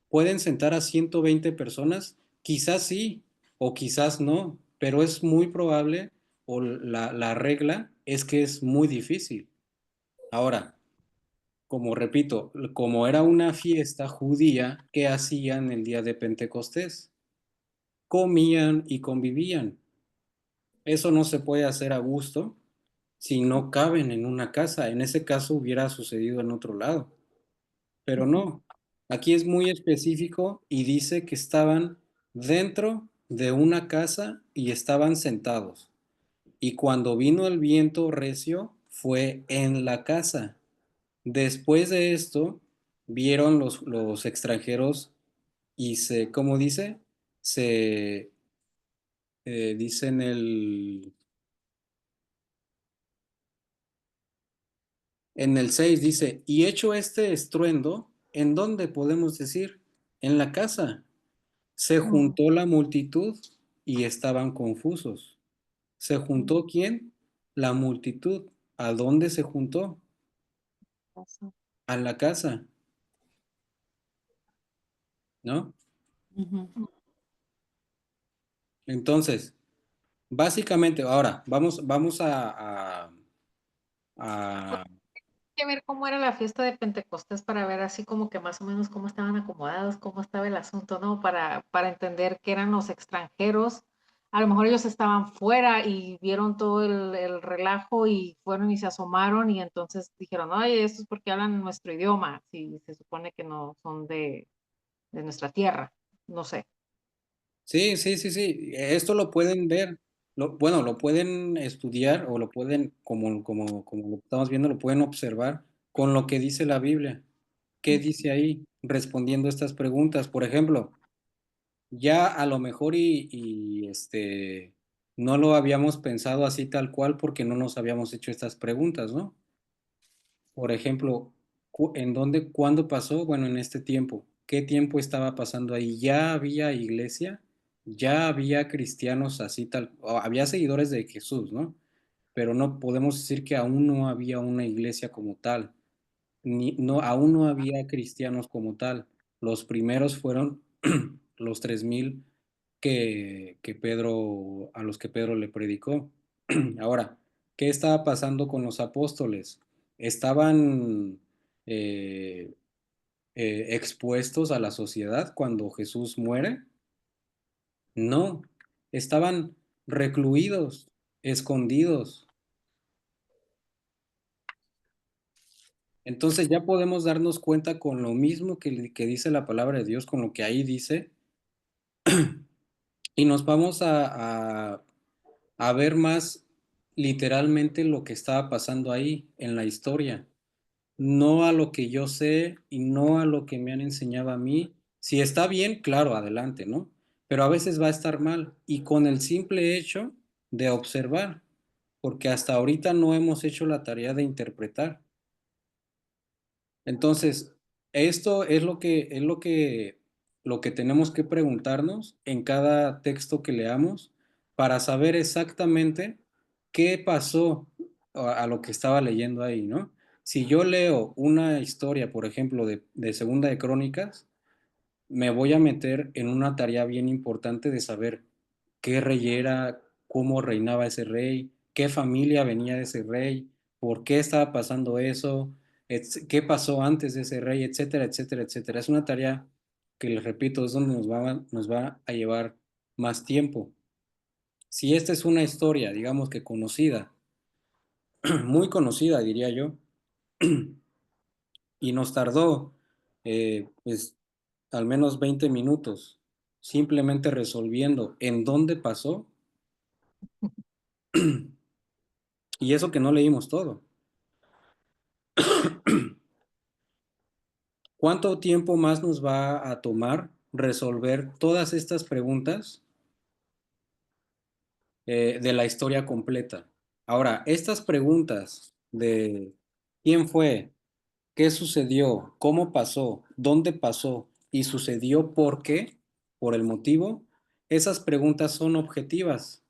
Speaker 1: pueden sentar a 120 personas, quizás sí o quizás no, pero es muy probable o la regla es que es muy difícil. Ahora, como repito, como era una fiesta judía, ¿qué hacían el día de Pentecostés? Comían y convivían. Eso no se puede hacer a gusto si no caben en una casa. En ese caso hubiera sucedido en otro lado, pero no. Aquí es muy específico y dice que estaban dentro de una casa y estaban sentados. Y cuando vino el viento recio, fue en la casa. Después de esto, vieron los extranjeros y ¿cómo dice? Se dice en el 6 dice, y hecho este estruendo, ¿en dónde podemos decir? En la casa. Se juntó la multitud y estaban confusos. ¿Se juntó quién? La multitud. ¿A dónde se juntó? A la casa, ¿no? Entonces, básicamente, ahora vamos a-
Speaker 2: Que ver cómo era la fiesta de Pentecostés para ver así como que más o menos cómo estaban acomodados, cómo estaba el asunto, ¿no? Para entender que eran los extranjeros. A lo mejor ellos estaban fuera y vieron todo el relajo y fueron y se asomaron y entonces dijeron, ay, esto es porque hablan nuestro idioma, si se supone que no son de nuestra tierra, no sé.
Speaker 1: Sí, sí, sí, sí. Esto lo pueden ver. Bueno, lo pueden estudiar o lo pueden, como lo estamos viendo, lo pueden observar con lo que dice la Biblia. ¿Qué dice ahí respondiendo estas preguntas? Por ejemplo, ya a lo mejor no lo habíamos pensado así tal cual porque no nos habíamos hecho estas preguntas, ¿no? Por ejemplo, cuándo pasó? Bueno, en este tiempo. ¿Qué tiempo estaba pasando ahí? ¿Ya había iglesia? ¿Ya había cristianos así tal? O había seguidores de Jesús, ¿no? Pero no podemos decir que aún no había una iglesia como tal. Aún no había cristianos como tal. Los primeros fueron los 3,000 a los que Pedro le predicó. Ahora, ¿qué estaba pasando con los apóstoles? ¿Estaban eh, expuestos a la sociedad cuando Jesús muere? No, estaban recluidos, escondidos. Entonces ya podemos darnos cuenta con lo mismo que dice la palabra de Dios, con lo que ahí dice, y nos vamos a ver más literalmente lo que estaba pasando ahí en la historia, no a lo que yo sé y no a lo que me han enseñado a mí. Si está bien, claro, adelante, ¿no? Pero a veces va a estar mal y con el simple hecho de observar, porque hasta ahorita no hemos hecho la tarea de interpretar. Entonces, esto es lo que tenemos que preguntarnos en cada texto que leamos para saber exactamente qué pasó a lo que estaba leyendo ahí, ¿no? Si yo leo una historia, por ejemplo, de Segunda de Crónicas, me voy a meter en una tarea bien importante de saber qué rey era, cómo reinaba ese rey, qué familia venía de ese rey, por qué estaba pasando eso, qué pasó antes de ese rey, etcétera, etcétera, etcétera. Es una tarea que, les repito, es donde nos va a llevar más tiempo. Si esta es una historia, digamos que conocida, muy conocida, diría yo, y nos tardó, pues, al menos 20 minutos simplemente resolviendo en dónde pasó, y eso que no leímos todo. ¿Cuánto tiempo más nos va a tomar resolver todas estas preguntas de la historia completa? Ahora, estas preguntas de quién fue, qué sucedió, cómo pasó, dónde pasó y sucedió por qué, por el motivo, esas preguntas son objetivas.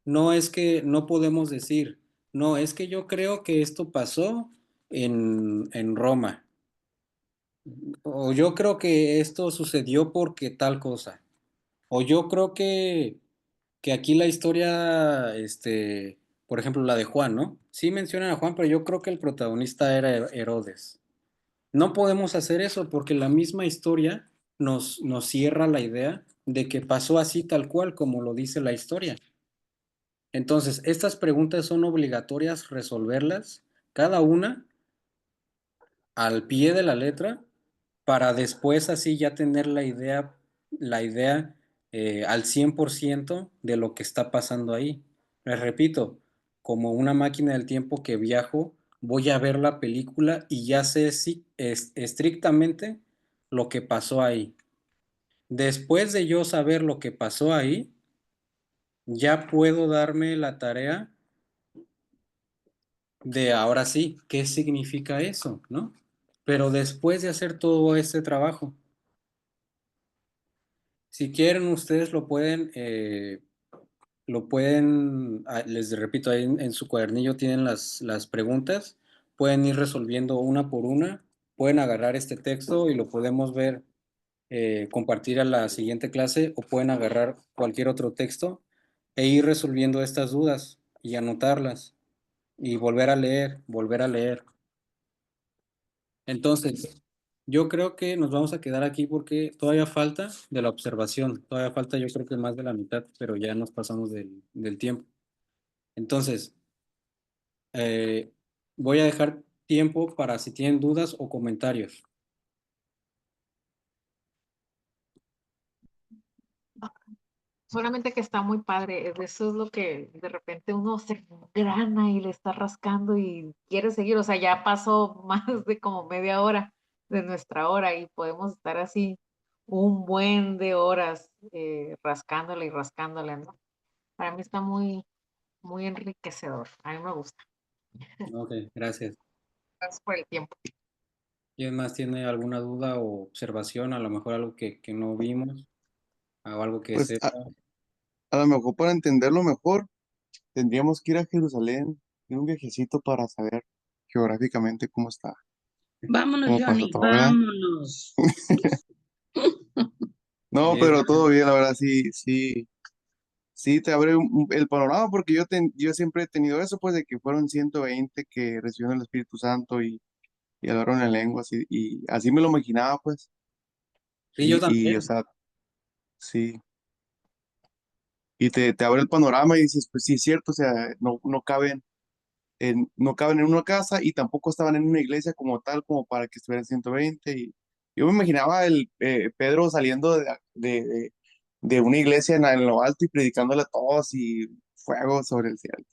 Speaker 1: No es que no podemos decir, No, es que yo creo que esto pasó en Roma. O yo creo que esto sucedió porque tal cosa. O yo creo que aquí la historia, por ejemplo, la de Juan, ¿no? Sí mencionan a Juan, pero yo creo que el protagonista era Herodes. No podemos hacer eso porque la misma historia nos cierra la idea de que pasó así tal cual como lo dice la historia. Entonces, estas preguntas son obligatorias resolverlas, cada una al pie de la letra, para después así ya tener la idea al 100% de lo que está pasando ahí. Les repito, como una máquina del tiempo que viajo, voy a ver la película y ya sé si, estrictamente lo que pasó ahí. Después de yo saber lo que pasó ahí, ya puedo darme la tarea de ahora sí, ¿qué significa eso? ¿No? Pero después de hacer todo este trabajo, si quieren ustedes les repito, ahí en su cuadernillo tienen las preguntas, pueden ir resolviendo una por una, pueden agarrar este texto y lo podemos ver, compartir a la siguiente clase, o pueden agarrar cualquier otro texto e ir resolviendo estas dudas y anotarlas y volver a leer, volver a leer. Entonces, yo creo que nos vamos a quedar aquí porque todavía falta de la observación, todavía falta yo creo que más de la mitad, pero ya nos pasamos del tiempo. Entonces, eh, voy a dejar tiempo para si tienen dudas o comentarios.
Speaker 2: Solamente que está muy padre, eso es lo que de repente uno se grana y le está rascando y quiere seguir, o sea, ya pasó más de como media hora de nuestra hora y podemos estar así un buen de horas rascándole y rascándole, ¿no? Para mí está muy, muy enriquecedor, a mí me gusta.
Speaker 1: Ok, gracias.
Speaker 2: Gracias por el tiempo.
Speaker 1: ¿Quién más tiene alguna duda o observación? A lo mejor algo que no vimos o algo que
Speaker 11: Pues
Speaker 1: sepa.
Speaker 11: a lo mejor para entenderlo mejor, tendríamos que ir a Jerusalén en un viajecito para saber geográficamente cómo está,
Speaker 8: Vámonos,
Speaker 11: cómo pasó
Speaker 8: Johnny,
Speaker 11: todo, ¿verdad?
Speaker 8: vámonos.
Speaker 11: No,
Speaker 1: Sí,
Speaker 11: pero todo bien, la verdad, sí, sí, sí te abre el panorama porque yo siempre he tenido eso, pues de que fueron 120 que recibieron el Espíritu Santo y hablaron en lenguas y así me lo imaginaba, pues,
Speaker 1: sí, yo
Speaker 11: o
Speaker 1: también.
Speaker 11: sea, sí, y te abre el panorama y dices, pues sí, es cierto, o sea, no caben en una casa y tampoco estaban en una iglesia como tal, como para que estuvieran 120. Y yo me imaginaba Pedro saliendo de una iglesia en lo alto y predicándole a todos y fuego sobre el cielo.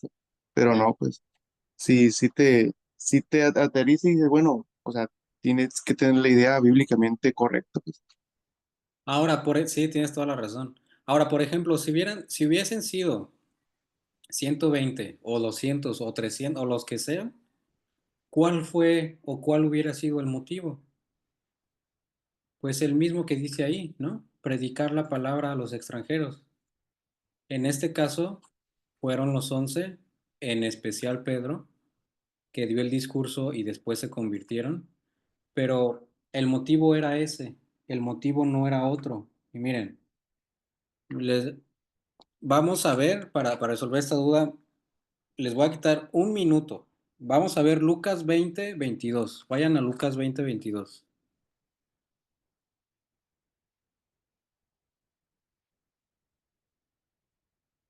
Speaker 11: Pero
Speaker 1: Sí.
Speaker 11: no, pues sí te aterriza y dices, bueno, o sea, tienes que tener la idea bíblicamente correcta, pues.
Speaker 1: Ahora, sí, tienes toda la razón. Ahora, por ejemplo, si hubiesen sido 120 o 200 o 300 o los que sean, ¿cuál fue o cuál hubiera sido el motivo? Pues el mismo que dice ahí, ¿no? Predicar la palabra a los extranjeros. En este caso, fueron los 11, en especial Pedro, que dio el discurso y después se convirtieron, pero el motivo era ese, el motivo no era otro. Y miren, les vamos a ver, para resolver esta duda, les voy a quitar un minuto. Vamos a ver Lucas 20:22. Vayan a Lucas 20:22.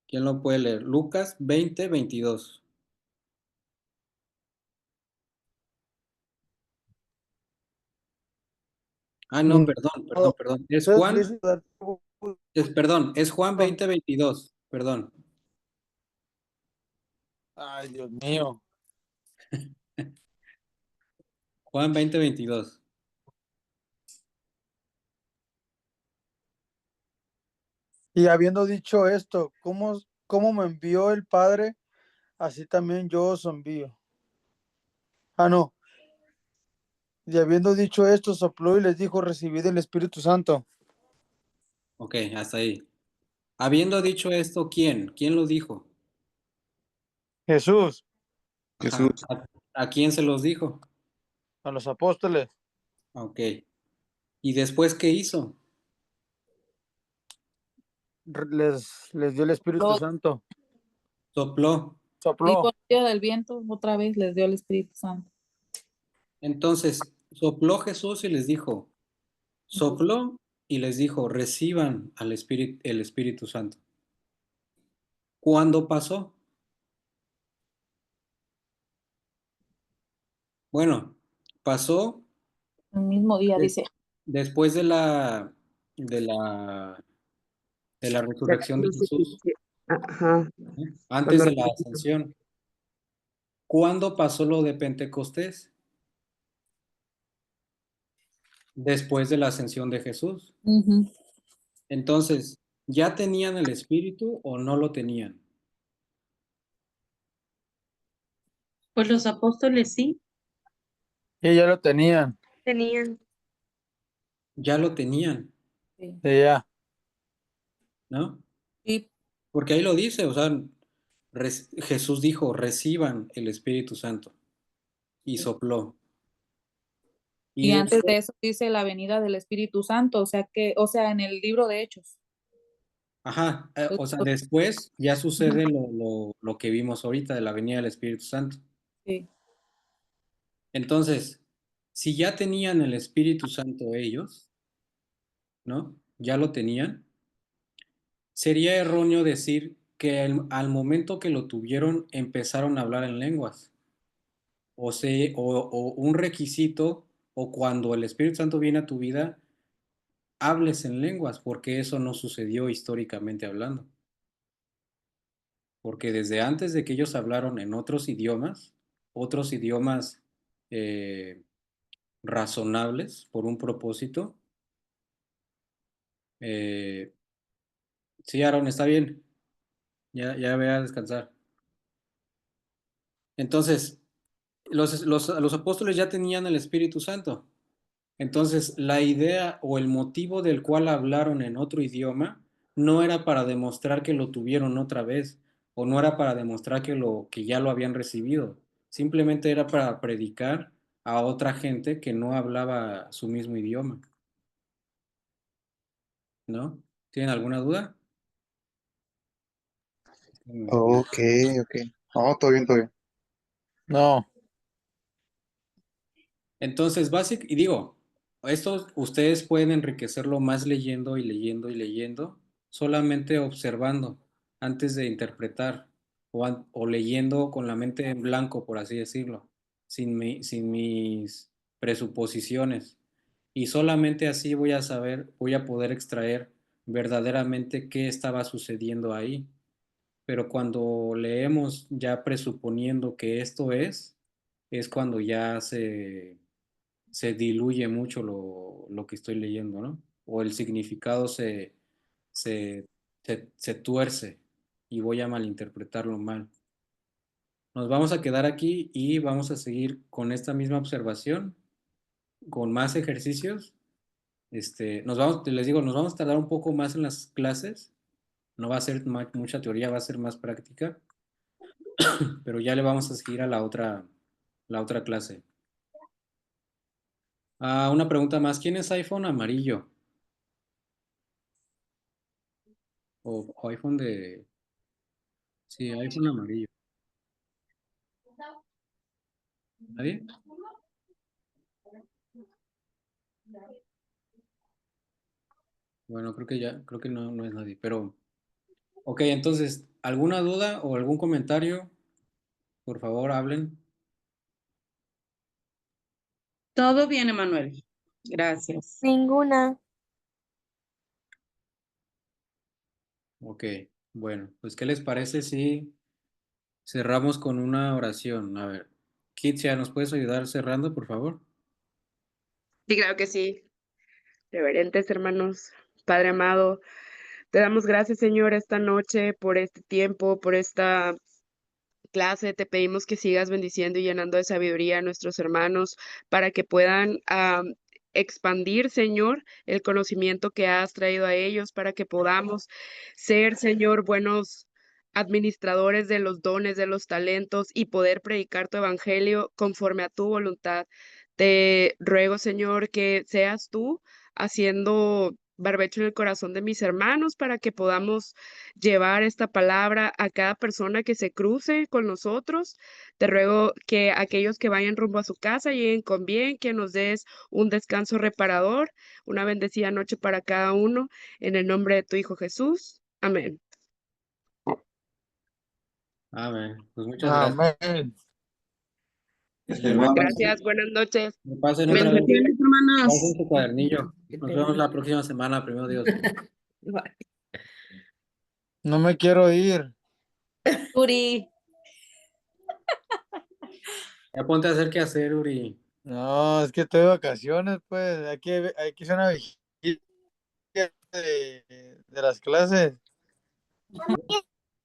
Speaker 1: ¿Quién lo puede leer? Lucas 20:22. Ah, no, perdón. Es Juan, es Juan 20:22. Perdón.
Speaker 10: Ay, Dios mío.
Speaker 1: Juan 20:22.
Speaker 10: Y habiendo dicho esto, ¿cómo me envió el Padre? Así también yo os envío. Ah, no. Y habiendo dicho esto, sopló y les dijo, recibid el Espíritu Santo.
Speaker 1: Ok, hasta ahí. Habiendo dicho esto, ¿quién? ¿Quién lo dijo?
Speaker 10: Jesús.
Speaker 11: Jesús.
Speaker 1: Ajá. ¿A quién se los dijo?
Speaker 10: A los apóstoles.
Speaker 1: Ok. ¿Y después qué hizo?
Speaker 10: Les dio el Espíritu Santo.
Speaker 1: Sopló.
Speaker 14: Y
Speaker 10: Sopló.
Speaker 14: por medio del viento, otra vez les dio el Espíritu Santo.
Speaker 1: Entonces, sopló Jesús y les dijo, sopló y les dijo, reciban al el Espíritu Santo. ¿Cuándo pasó? Bueno, pasó
Speaker 14: El mismo día, dice.
Speaker 1: después de la resurrección de Jesús,
Speaker 8: Ajá.
Speaker 1: antes
Speaker 8: Cuando
Speaker 1: de la ascensión. ¿Cuándo pasó lo de Pentecostés? Después de la ascensión de Jesús.
Speaker 14: Ujú.
Speaker 1: Entonces, ¿ya tenían el Espíritu o no lo tenían?
Speaker 8: Pues los apóstoles sí.
Speaker 10: Y ya lo tenían.
Speaker 8: Tenían.
Speaker 1: Ya lo tenían,
Speaker 14: Sí.
Speaker 10: Ya.
Speaker 1: ¿no?
Speaker 14: Sí.
Speaker 1: Porque ahí lo dice, o sea, Jesús dijo, reciban el Espíritu Santo y sopló.
Speaker 14: Y
Speaker 1: Y
Speaker 14: antes
Speaker 1: después,
Speaker 14: de eso dice la venida del Espíritu Santo, o sea, en el libro de Hechos.
Speaker 1: ajá, o sea, después ya sucede lo que vimos ahorita de la venida del Espíritu Santo.
Speaker 14: Sí.
Speaker 1: Entonces, si ya tenían el Espíritu Santo ellos, ¿no? Ya lo tenían, sería erróneo decir que al momento que lo tuvieron empezaron a hablar en lenguas. O un requisito, o cuando el Espíritu Santo viene a tu vida, hables en lenguas, porque eso no sucedió históricamente hablando. Porque desde antes de que ellos hablaron en otros idiomas eh, razonables por un propósito, sí, Aaron, está bien, ya voy a descansar. Entonces, los apóstoles ya tenían el Espíritu Santo. Entonces, la idea o el motivo del cual hablaron en otro idioma no era para demostrar que lo tuvieron otra vez, o no era para demostrar que ya lo habían recibido. Simplemente era para predicar a otra gente que no hablaba su mismo idioma. ¿No? ¿Tienen alguna duda?
Speaker 11: Ok, ok. No, todo bien, todo bien.
Speaker 10: No.
Speaker 1: Entonces, y digo, esto ustedes pueden enriquecerlo más leyendo y leyendo y leyendo, solamente observando antes de interpretar o leyendo con la mente en blanco, por así decirlo, sin mis presuposiciones. Y solamente así voy a poder extraer verdaderamente qué estaba sucediendo ahí. Pero cuando leemos ya presuponiendo que esto es cuando ya se diluye mucho lo que estoy leyendo, ¿no? O el significado se, se tuerce y voy a malinterpretarlo mal. Nos vamos a quedar aquí y vamos a seguir con esta misma observación, con más ejercicios. Les digo, nos vamos a tardar un poco más en las clases. No va a ser mucha teoría, va a ser más práctica, pero ya le vamos a seguir a la otra clase. Una pregunta más. ¿Quién es iPhone amarillo? O iPhone de... Sí, iPhone amarillo. ¿Nadie? Bueno, creo que no es nadie, pero... Ok, entonces, ¿alguna duda o algún comentario? Por favor, hablen.
Speaker 8: Todo bien, Emanuel. Gracias.
Speaker 4: Ninguna.
Speaker 1: Ok, bueno, pues ¿qué les parece si cerramos con una oración? A ver, Kitsia, ¿nos puedes ayudar cerrando, por favor?
Speaker 16: Sí, claro que sí. Reverentes hermanos, Padre amado, te damos gracias, Señor, esta noche por este tiempo, por esta clase. Te pedimos que sigas bendiciendo y llenando de sabiduría a nuestros hermanos para que puedan expandir, Señor, el conocimiento que has traído a ellos, para que podamos ser, Señor, buenos administradores de los dones, de los talentos y poder predicar tu evangelio conforme a tu voluntad. Te ruego, Señor, que seas tú haciendo barbecho en el corazón de mis hermanos para que podamos llevar esta palabra a cada persona que se cruce con nosotros. Te ruego que aquellos que vayan rumbo a su casa lleguen con bien, que nos des un descanso reparador, una bendecida noche para cada uno, en el nombre de tu Hijo Jesús. Amén.
Speaker 1: Amén. Pues muchas gracias.
Speaker 10: Amén.
Speaker 16: Gracias, buenas noches.
Speaker 1: Me pasen otra vez.
Speaker 8: Bendiciones, hermanos.
Speaker 1: Pasen su cuadernillo. Nos vemos la próxima semana, primero Dios.
Speaker 10: No me quiero ir.
Speaker 7: Uri.
Speaker 1: Ya ponte a hacer qué hacer, Uri.
Speaker 10: No, es que estoy de vacaciones, pues. Hay que hacer una vigilia de las clases.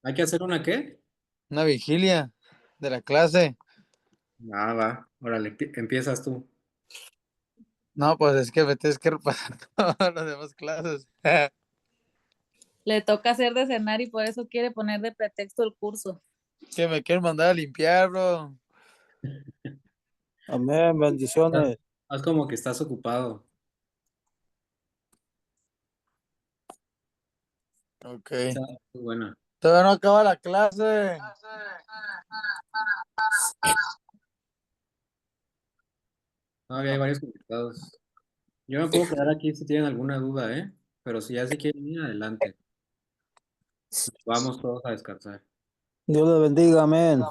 Speaker 1: ¿Hay que hacer una qué?
Speaker 10: Una vigilia de la clase.
Speaker 1: Ah, va. Órale, empiezas tú.
Speaker 10: No, pues es que me tienes que repasar todas las demás clases.
Speaker 14: Le toca hacer de cenar y por eso quiere poner de pretexto el curso.
Speaker 10: Que me quieren mandar a limpiar, bro.
Speaker 13: Amén, bendiciones.
Speaker 1: Haz como que estás ocupado.
Speaker 10: Ok.
Speaker 1: Está muy buena.
Speaker 10: Todavía no acaba la clase.
Speaker 1: Todavía hay varios conectados. Yo me puedo quedar aquí si tienen alguna duda, ¿eh? Pero si ya se quieren ir, adelante. Vamos todos a descansar.
Speaker 13: Dios le bendiga, amén.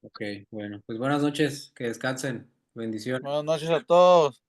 Speaker 1: Ok, bueno. Pues buenas noches. Que descansen. Bendiciones.
Speaker 10: Buenas noches a todos.